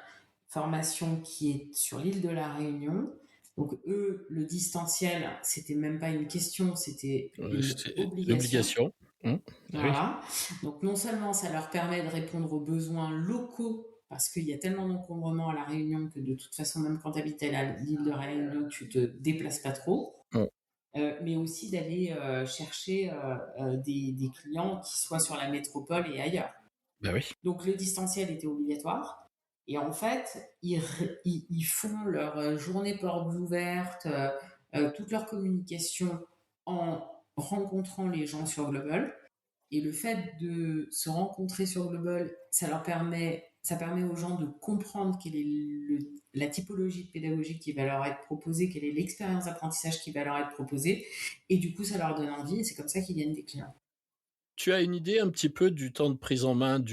Formation qui est sur l'île de la Réunion. Donc eux, le distanciel, c'était même pas une question, c'était une c'est obligation. l'obligation. Mmh. Ah oui. Voilà. Donc non seulement ça leur permet de répondre aux besoins locaux, parce qu'il y a tellement d'encombrements à La Réunion que de toute façon, même quand tu habites à l'île de Réunion, tu te déplaces pas trop, Mmh. mais aussi d'aller chercher des clients qui soient sur la métropole et ailleurs. Bah oui. Donc le distanciel était obligatoire. Et en fait, ils font leur journée portes ouvertes, toute leur communication en rencontrant les gens sur Global. Et le fait de se rencontrer sur Global, ça permet aux gens de comprendre quelle est la typologie de pédagogie qui va leur être proposée, quelle est l'expérience d'apprentissage qui va leur être proposée. Et du coup, ça leur donne envie et c'est comme ça qu'ils gagnent des clients. Tu as une idée un petit peu du temps de prise en main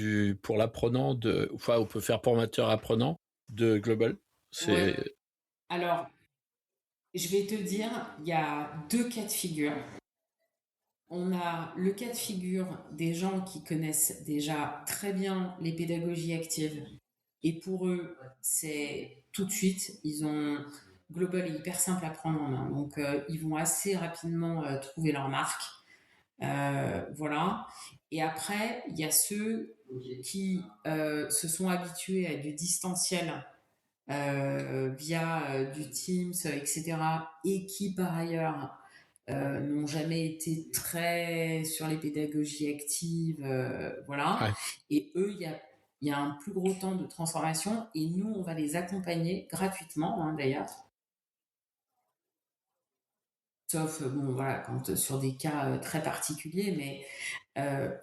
pour l'apprenant, enfin, on peut faire formateur-apprenant de Global? Ouais. C'est... Alors, je vais te dire, il y a deux cas de figure. On a le cas de figure des gens qui connaissent déjà très bien les pédagogies actives. Et pour eux, c'est tout de suite, Global est hyper simple à prendre en main. Donc, ils vont assez rapidement trouver leur marque. Voilà. Et après, il y a ceux qui se sont habitués à du distanciel via du Teams, etc. Et qui, par ailleurs, n'ont jamais été très sur les pédagogies actives, voilà. Ouais. Et eux, il y a un plus gros temps de transformation et nous, on va les accompagner gratuitement, hein, d'ailleurs. Sauf, bon, voilà, quand sur des cas très particuliers, mais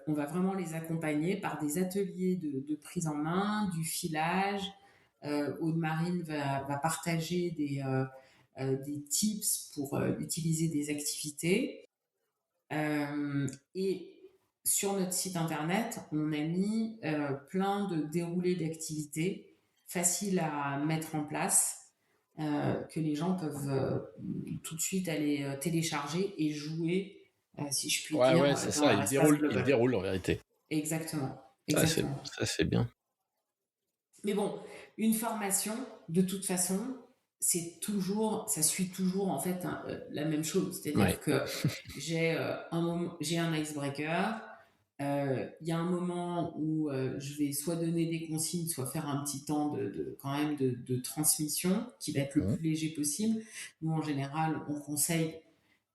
on va vraiment les accompagner par des ateliers de prise en main, du filage. Aude-Marine va partager des tips pour utiliser des activités. Et sur notre site internet, on a mis plein de déroulés d'activités faciles à mettre en place, que les gens peuvent tout de suite aller télécharger et jouer, si je puis Ouais, dire, ouais, c'est dans ça, leur espace il global. déroule en vérité. Exactement, Ça, c'est, exactement. ça, c'est bien. Mais bon, une formation, de toute façon, ça suit toujours en fait la même chose. C'est-à-dire Ouais. que j'ai un icebreaker. Il y a un moment où je vais soit donner des consignes, soit faire un petit temps quand même de transmission qui va être le Mhm. plus léger possible. Nous, en général, on conseille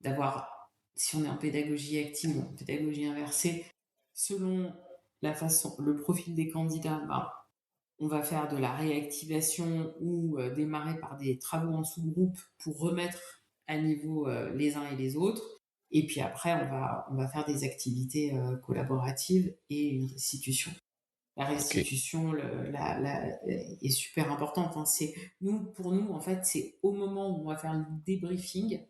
d'avoir, si on est en pédagogie active ou en pédagogie inversée, selon le profil des candidats, bah, on va faire de la réactivation ou démarrer par des travaux en sous-groupe pour remettre à niveau les uns et les autres. Et puis après, on va faire des activités collaboratives et une restitution. La Ok. restitution est super importante, hein. Pour nous, en fait, c'est au moment où on va faire le débriefing,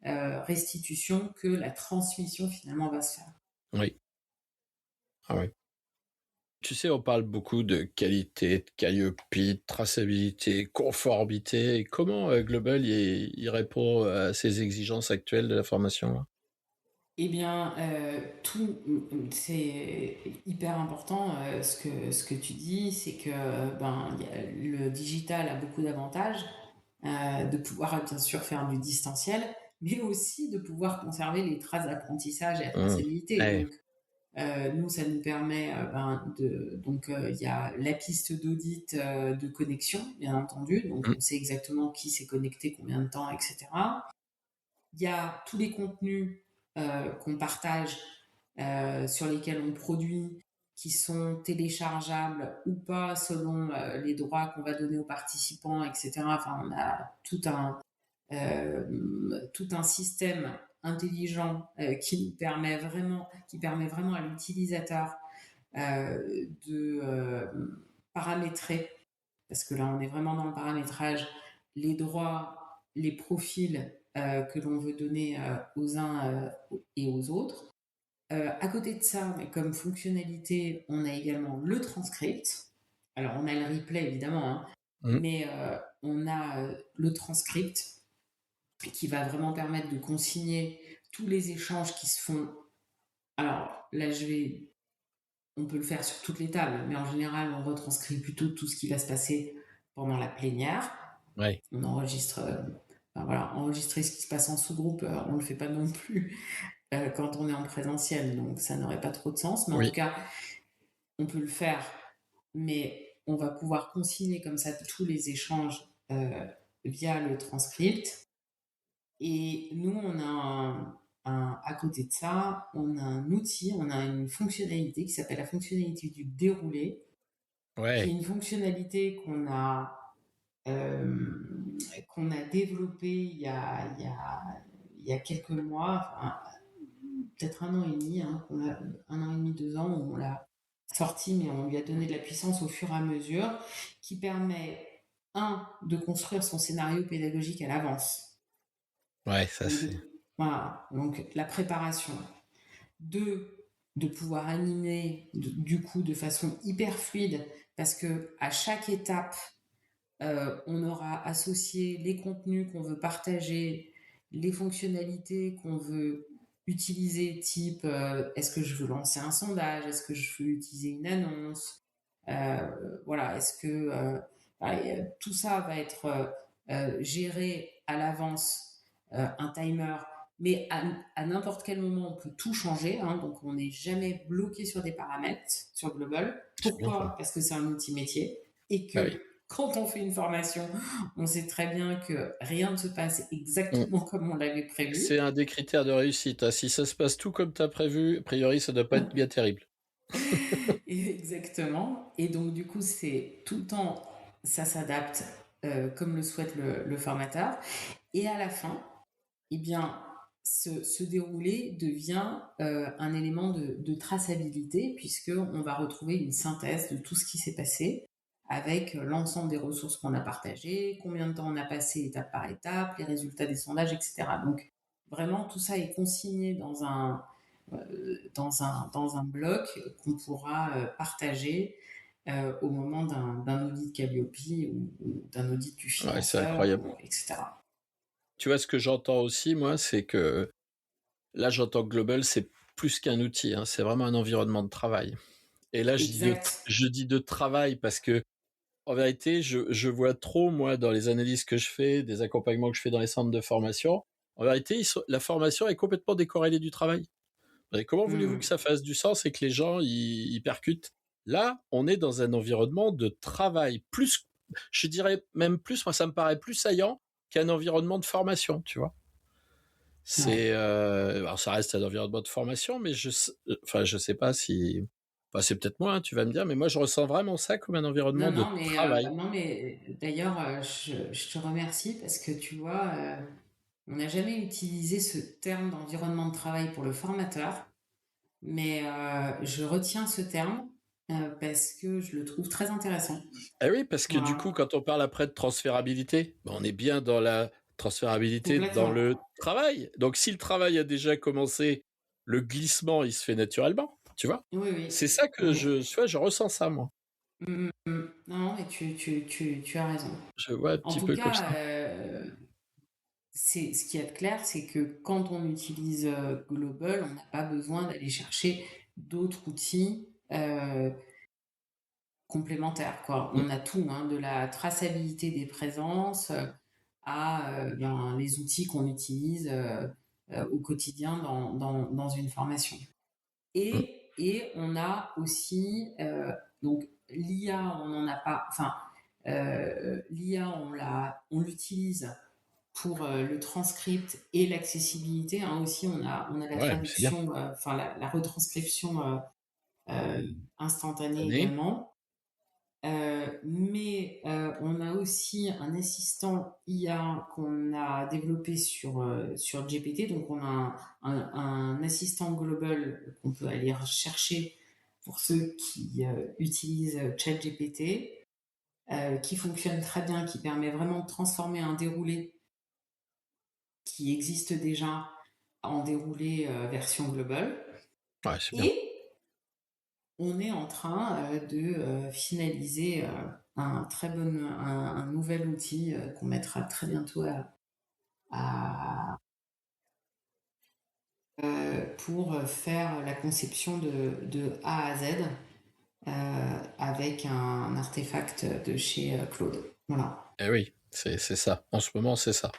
restitution, que la transmission finalement va se faire. Oui. Ah ouais. Tu sais, on parle beaucoup de qualité, de Calliope, de traçabilité, conformité. Et comment Global il répond à ces exigences actuelles de la formation là? Eh bien, c'est hyper important ce que tu dis, c'est que le digital a beaucoup d'avantages, de pouvoir bien sûr faire du distanciel, mais aussi de pouvoir conserver les traces d'apprentissage et la traçabilité. Ouais. Donc, nous, ça nous permet il y a la piste d'audit de connexion, bien entendu, donc Mm. on sait exactement qui s'est connecté, combien de temps, etc. Il y a tous les contenus qu'on partage, sur lesquels on produit, qui sont téléchargeables ou pas selon les droits qu'on va donner aux participants, etc. Enfin, on a tout un système intelligent qui permet vraiment à l'utilisateur de paramétrer, parce que là on est vraiment dans le paramétrage, les droits, les profils que l'on veut donner aux uns et aux autres. À côté de ça, mais comme fonctionnalité, on a également le transcript. Alors on a le replay évidemment, hein, Mm. mais on a le transcript qui va vraiment permettre de consigner tous les échanges qui se font. Alors là, on peut le faire sur toutes les tables, mais en général, on retranscrit plutôt tout ce qui va se passer pendant la plénière. Ouais. On enregistre, voilà, enregistrer ce qui se passe en sous-groupe, on le fait pas non plus quand on est en présentiel, donc ça n'aurait pas trop de sens. Mais en tout Oui. cas, on peut le faire, mais on va pouvoir consigner comme ça tous les échanges via le transcript. Et nous, à côté de ça, on a un outil, on a une fonctionnalité qui s'appelle la fonctionnalité du déroulé, qui est Ouais, une fonctionnalité qu'on a développée il y a quelques mois, enfin, peut-être un an et demi, hein, un an et demi, 2 ans, où on l'a sorti, mais on lui a donné de la puissance au fur et à mesure, qui permet, de construire son scénario pédagogique à l'avance. ouais, ça Donc, c'est. voilà, donc la préparation. Deux, de pouvoir animer du coup de façon hyper fluide, parce que à chaque étape, on aura associé les contenus qu'on veut partager, les fonctionnalités qu'on veut utiliser, type est-ce que je veux lancer un sondage, est-ce que je veux utiliser une annonce, voilà, est-ce que tout ça va être géré à l'avance, un timer, mais à n'importe quel moment, on peut tout changer, hein, donc on n'est jamais bloqué sur des paramètres sur Global. C'est bien ça. Pourquoi? Parce que c'est un outil métier et Bah oui. que quand on fait une formation, on sait très bien que rien ne se passe Mm. exactement comme on l'avait prévu. C'est un des critères de réussite, hein. Si ça se passe tout comme tu as prévu, a priori, ça doit pas être bien terrible. Exactement. Et donc, du coup, c'est tout le temps, ça s'adapte comme le souhaite le formateur. Et à la fin, eh bien, ce déroulé devient un élément de traçabilité, puisqu'on va retrouver une synthèse de tout ce qui s'est passé avec l'ensemble des ressources qu'on a partagées, combien de temps on a passé étape par étape, les résultats des sondages, etc. Donc, vraiment, tout ça est consigné dans un bloc qu'on pourra partager au moment d'un audit Calliope ou d'un audit du Ouais, c'est financeur, incroyable. etc. Tu vois, ce que j'entends aussi, moi, c'est que là, j'entends que Global, c'est plus qu'un outil, hein, c'est vraiment un environnement de travail. Et là, Exact. je dis de travail parce que, en vérité, je vois trop, moi, dans les analyses que je fais, des accompagnements que je fais dans les centres de formation, en vérité, la formation est complètement décorrélée du travail. Et comment voulez-vous que Mm. ça fasse du sens et que les gens y percutent? Là, on est dans un environnement de travail. Plus, je dirais même plus, moi, ça me paraît plus saillant qu'un environnement de formation, tu vois. Ouais. Alors ça reste un environnement de formation, mais enfin, je sais pas si, enfin, c'est peut-être moi, hein, tu vas me dire, mais moi, je ressens vraiment ça comme un environnement de travail. Non, mais d'ailleurs, je te remercie parce que tu vois, on n'a jamais utilisé ce terme d'environnement de travail pour le formateur, mais je retiens ce terme parce que je le trouve très intéressant. Eh oui, parce que du coup, Voilà, quand on parle après de transférabilité, ben, on est bien dans la transférabilité dans complètement. le travail. Donc, si le travail a déjà commencé, le glissement, il se fait naturellement, tu vois. Oui, oui, C'est ça que oui. tu vois, je ressens ça, moi. Non, mais tu as raison. Je vois un En petit tout peu comme cas, ça. c'est ce qu'il y a de clair, c'est que quand on utilise Global, on n'a pas besoin d'aller chercher d'autres outils complémentaires, quoi. Mm. On a tout, hein, de la traçabilité des présences à ben, les outils qu'on utilise au quotidien dans une formation. Mm. Et on a aussi donc l'IA, on n'en a pas, enfin l'IA, on l'utilise pour le transcript et l'accessibilité. Hein, aussi, on a la Ouais, mais c'est bien. traduction, enfin la retranscription instantanée Année. également. Mais on a aussi un assistant IA qu'on a développé sur GPT. Donc, on a un assistant global qu'on peut aller rechercher pour ceux qui utilisent ChatGPT, qui fonctionne très bien, qui permet vraiment de transformer un déroulé qui existe déjà en déroulé version global. Ouais, c'est bien. Et on est en train de finaliser un nouvel outil qu'on mettra très bientôt pour faire la conception de A à Z avec un artefact de chez Claude. Voilà. Eh oui, c'est ça. En ce moment, c'est ça.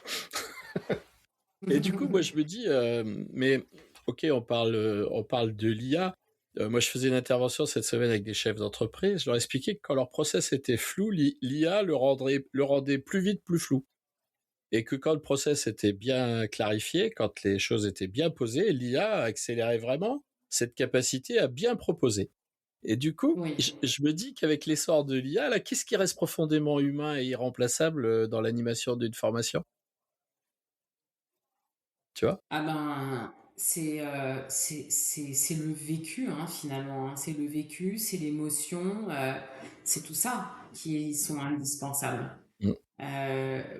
Et du coup, moi, je me dis, mais ok, on parle de l'IA. Moi, je faisais une intervention cette semaine avec des chefs d'entreprise. Je leur expliquais que quand leur process était flou, l'IA le rendait plus vite plus flou. et que quand le process était bien clarifié, quand les choses étaient bien posées, l'IA accélérait vraiment cette capacité à bien proposer. Et du coup, Oui. je me dis qu'avec l'essor de l'IA, là, qu'est-ce qui reste profondément humain et irremplaçable dans l'animation d'une formation? Tu vois? Ah ben, c'est le vécu, hein, finalement, hein. C'est le vécu, c'est l'émotion, c'est tout ça qui sont indispensables. Mmh.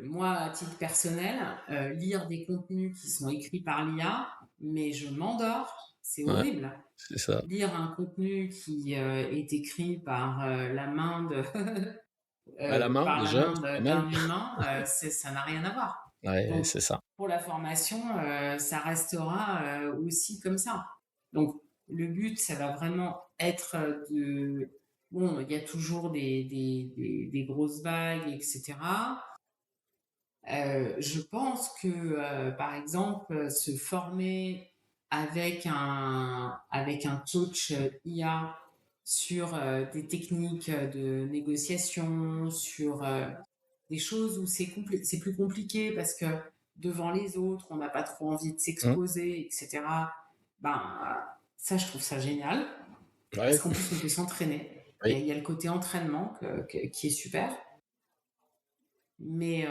Moi, à titre personnel, lire des contenus qui sont écrits par l'IA, mais je m'endors, c'est Ouais, horrible. c'est ça. Lire un contenu qui est écrit par la main de À la main, par la déjà, main c'est pas mal. d'un humain, ça n'a rien à voir. Ouais, Donc, c'est ça. pour la formation, ça restera aussi comme ça. Donc, le but, ça va vraiment être de... Bon, il y a toujours des grosses vagues, etc. Je pense que, par exemple, se former avec un coach IA sur des techniques de négociation, sur des choses où c'est plus compliqué parce que devant les autres, on n'a pas trop envie de Mmh. s'exposer, etc. Ben, ça, je trouve ça génial parce Ouais, qu'en plus, on peut s'entraîner. oui. Il y a le côté entraînement qui est super. Mais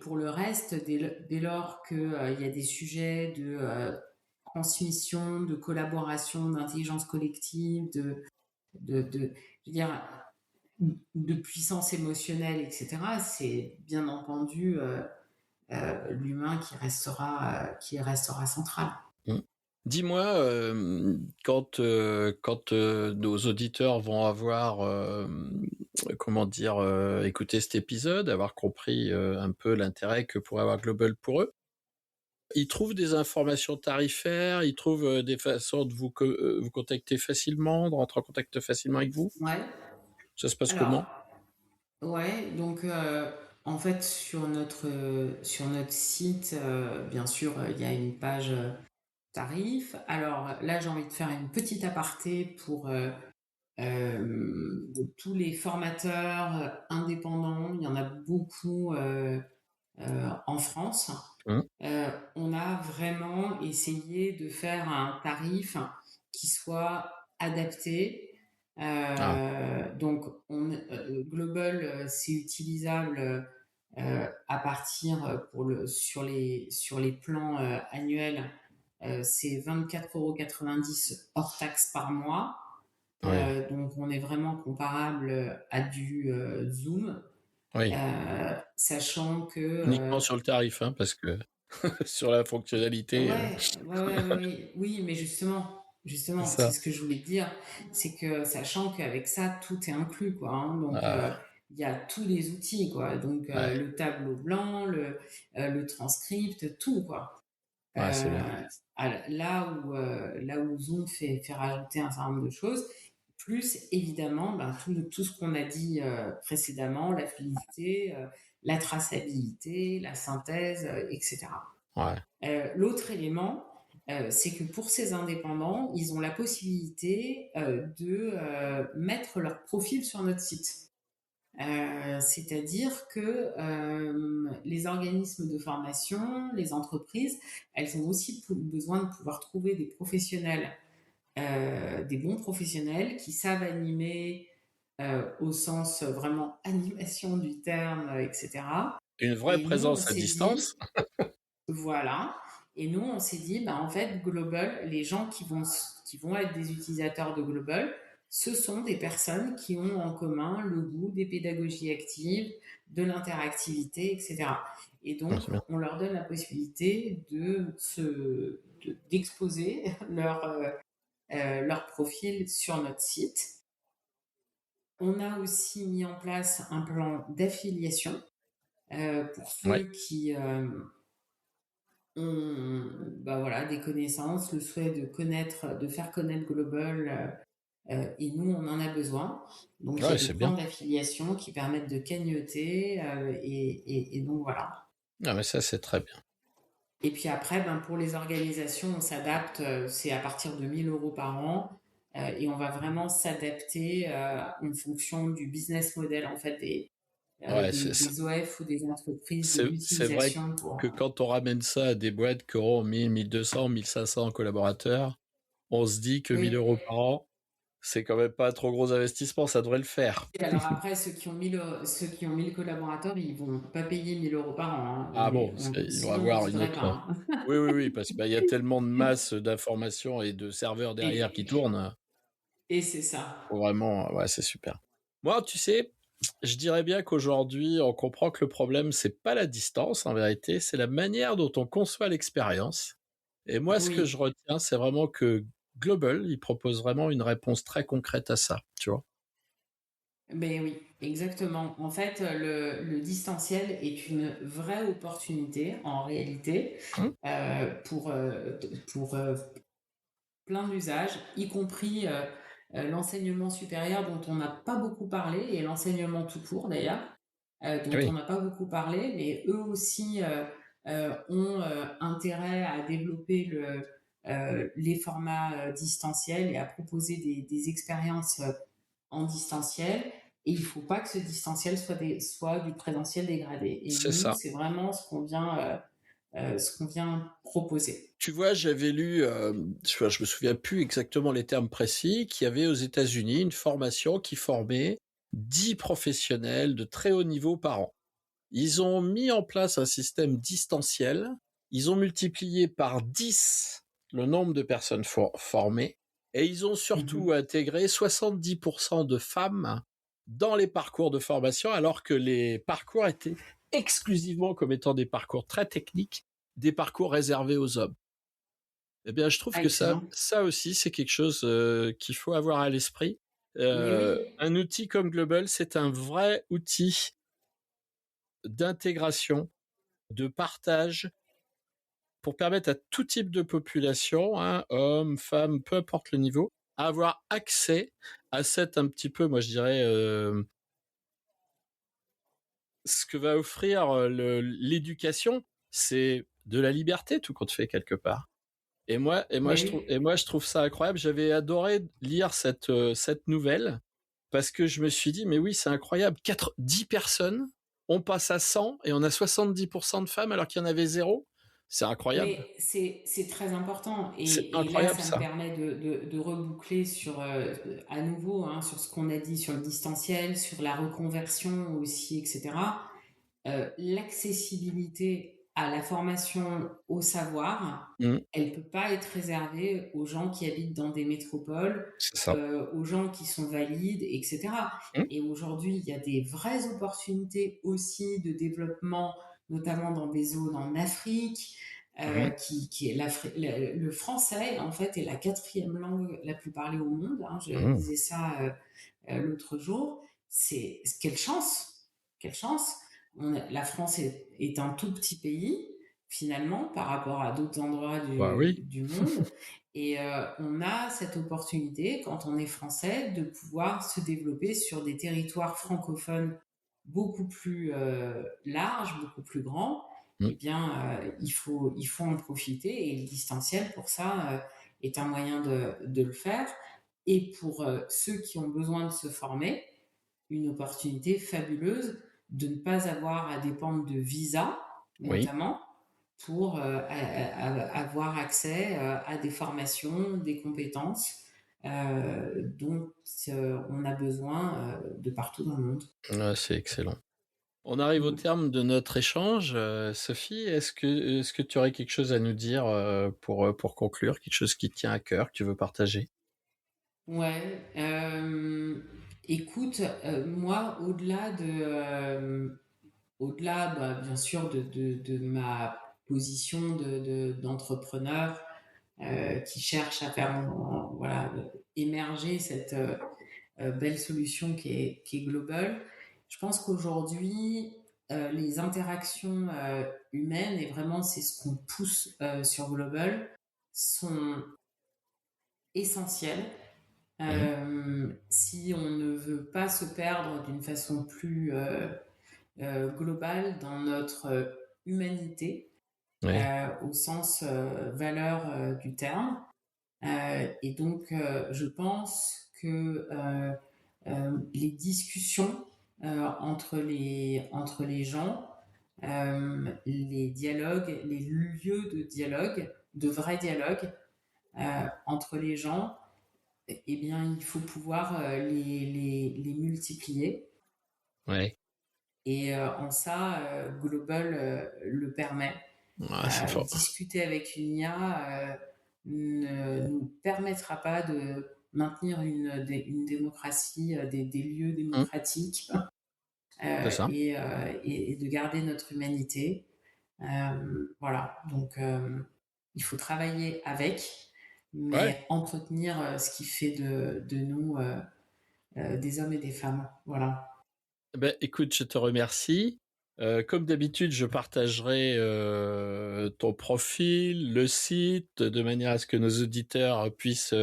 pour le reste, dès lors qu'il y a des sujets de transmission, de collaboration, d'intelligence collective, je veux dire, de puissance émotionnelle, etc., c'est bien entendu l'humain qui restera central. Mmh. Dis-moi, quand nos auditeurs vont avoir, comment dire, écouté cet épisode, avoir compris un peu l'intérêt que pourrait avoir Global pour eux, ils trouvent des informations tarifaires, ils trouvent des façons de vous contacter facilement, de rentrer en contact facilement avec vous. Ouais. Ça se passe comment? Alors, ouais, donc en fait sur notre site, bien sûr, il y a une page tarif. Alors là, j'ai envie de faire une petite aparté pour tous les formateurs indépendants. Il y en a beaucoup en France. Mmh. On a vraiment essayé de faire un tarif qui soit adapté. Ah, Donc, Global, c'est utilisable à partir sur les plans annuels, c'est 24,90 € hors taxe par mois. oui, Donc, on est vraiment comparable à du Zoom, oui. sachant que Uniquement sur le tarif, hein, parce que sur la fonctionnalité, oui, mais c'est justement, c'est ça. ce que je voulais te dire, c'est que sachant qu'avec ça, tout est inclus, quoi, hein. Donc, Ah, il y a tous les outils, quoi. Donc, ouais, le tableau blanc, le transcript, tout, quoi. ouais, c'est Euh, bien. là où Zoom fait rajouter un certain nombre de choses, plus évidemment ben, tout ce qu'on a dit précédemment, la fluidité, la traçabilité, la synthèse, etc. Ouais, L'autre élément, c'est que pour ces indépendants, ils ont la possibilité de mettre leur profil sur notre site. C'est-à-dire que les organismes de formation, les entreprises, elles ont aussi besoin de pouvoir trouver des professionnels, des bons professionnels qui savent animer au sens vraiment animation du terme, etc. une vraie Et nous, on présence à s'est dit, distance. voilà. Et nous, on s'est dit, bah, en fait, Global, les gens qui vont être des utilisateurs de Global, ce sont des personnes qui ont en commun le goût des pédagogies actives, de l'interactivité, etc. Et Ouais, donc, c'est bien. on leur donne la possibilité d'exposer leur profil sur notre site. On a aussi mis en place un plan d'affiliation pour Ouais, ceux qui ont bah voilà, des connaissances, le souhait de faire connaître Global, et nous, on en a besoin. Donc, il y ouais, a des c'est plans bien. d'affiliation qui permettent de cagnotter, et donc voilà. Ah, mais ça, c'est très bien. Et puis après, ben, pour les organisations, on s'adapte, c'est à partir de 1 000 € par an, et on va vraiment s'adapter en fonction du business model en fait Ouais, des OF ou des entreprises de c'est vrai l'utilisation que pour... quand on ramène ça à des boîtes qui auront 1000, 1200, 1500 collaborateurs, on se dit que 1000 Oui. euros par an, c'est quand même pas un trop gros investissement, ça devrait le faire. Et alors après, ceux qui ont 1000 collaborateurs, ils vont pas payer 1000 euros par an, hein. Ah bon, ils vont Sinon, on avoir une voudrait autre. pas, hein. Oui, oui, oui, parce qu'il y a tellement de masse d'informations et de serveurs derrière qui Et, tournent. et c'est ça. Faut vraiment, ouais, c'est super. Moi, tu sais, je dirais bien qu'aujourd'hui, on comprend que le problème, c'est pas la distance, en vérité, c'est la manière dont on conçoit l'expérience. Et moi, ce que je Oui. retiens, c'est vraiment que Global, il propose vraiment une réponse très concrète à ça, tu vois. Ben oui, exactement. En fait, le distanciel est une vraie opportunité en réalité Hum, pour plein d'usages, y compris l'enseignement supérieur dont on n'a pas beaucoup parlé et l'enseignement tout court d'ailleurs, dont on oui, n'a pas beaucoup parlé, mais eux aussi ont intérêt à développer les formats distanciels et à proposer des expériences en distanciel. Et il ne faut pas que ce distanciel soit du présentiel dégradé. Et c'est nous, ça. c'est vraiment ce qu'on vient proposer. Tu vois, j'avais lu, je me souviens plus exactement les termes précis, qu'il y avait aux États-Unis une formation qui formait 10 professionnels de très haut niveau par an. Ils ont mis en place un système distanciel. Ils ont multiplié par 10 le nombre de personnes formées. Et ils ont surtout Mhm. intégré 70% de femmes dans les parcours de formation, alors que les parcours étaient exclusivement comme étant des parcours très techniques, des parcours réservés aux hommes. Eh bien, je trouve Ah, que ça, excellent. ça aussi, c'est quelque chose qu'il faut avoir à l'esprit. Mais oui, Un outil comme Global, c'est un vrai outil d'intégration, de partage, pour permettre à tout type de population, hein, hommes, femmes, peu importe le niveau, à avoir accès à cette un petit peu, moi je dirais, ce que va offrir l'éducation, c'est de la liberté tout compte fait quelque part. mais oui. Je trouve ça incroyable. J'avais adoré lire cette nouvelle parce que je me suis dit, mais oui, c'est incroyable. 10 personnes, on passe à 100 et on a 70% de femmes alors qu'il y en avait zéro. C'est incroyable. Mais c'est très important. C'est Et là, incroyable ça me ça. permet de reboucler sur, à nouveau, hein, sur ce qu'on a dit sur le distanciel, sur la reconversion aussi, etc. L'accessibilité à la formation, au savoir, Mmh, elle peut pas être réservée aux gens qui habitent dans des métropoles, c'est ça. aux gens qui sont valides, etc. Mmh, Et aujourd'hui, il y a des vraies opportunités aussi de développement, notamment dans des zones en Afrique, mmh, qui est le français en fait est la quatrième langue la plus parlée au monde. Hein, je mmh. disais ça l'autre jour. C'est quelle chance. La France est un tout petit pays finalement par rapport à d'autres endroits Bah oui. du monde. Et on a cette opportunité, quand on est français, de pouvoir se développer sur des territoires francophones beaucoup plus larges, beaucoup plus grands. Mmh, Eh bien, il faut en profiter et le distanciel, pour ça, est un moyen de le faire. Et pour ceux qui ont besoin de se former, une opportunité fabuleuse de ne pas avoir à dépendre de visa, oui. notamment, pour avoir accès à des formations, des compétences dont on a besoin de partout dans le monde. Ouais, c'est excellent. On arrive au Mm. terme de notre échange. Sophie, est-ce que tu aurais quelque chose à nous dire pour conclure, quelque chose qui te tient à cœur, que tu veux partager? Ouais, écoute, moi, au-delà, bah, bien sûr, de ma position d'entrepreneur qui cherche à faire voilà, émerger cette belle solution qui est globale. Je pense qu'aujourd'hui, les interactions humaines, et vraiment c'est ce qu'on pousse sur Global, sont essentielles. Mmh, Si on ne veut pas se perdre d'une façon plus globale dans notre humanité, oui, au sens valeur du terme. Et donc, je pense que les discussions entre les gens, les dialogues, les lieux de dialogue, de vrais dialogues entre les gens, eh bien, il faut pouvoir les multiplier. Ouais. Et en ça, Global le permet. Ah, c'est fort. Discuter avec une IA ne nous permettra pas de maintenir une démocratie, des lieux Mmh, démocratiques c'est ça. et de garder notre humanité. Voilà, donc il faut travailler avec, Ouais. mais entretenir ce qui fait de nous des hommes et des femmes. Voilà. Ben, écoute, je te remercie. Comme d'habitude, je partagerai ton profil, le site, de manière à ce que nos auditeurs puissent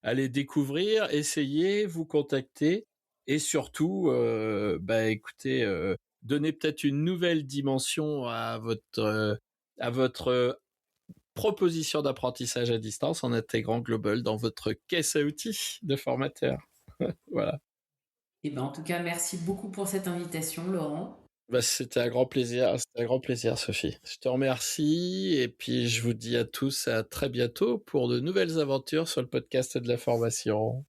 aller découvrir, essayer, vous contacter et surtout, écoutez, donner peut-être une nouvelle dimension à votre proposition d'apprentissage à distance en intégrant Global dans votre caisse à outils de formateur. Voilà. Et ben, en tout cas, merci beaucoup pour cette invitation, Laurent. Bah, c'était un grand plaisir. C'était un grand plaisir, Sophie. Je te remercie et puis je vous dis à tous à très bientôt pour de nouvelles aventures sur le podcast de la formation.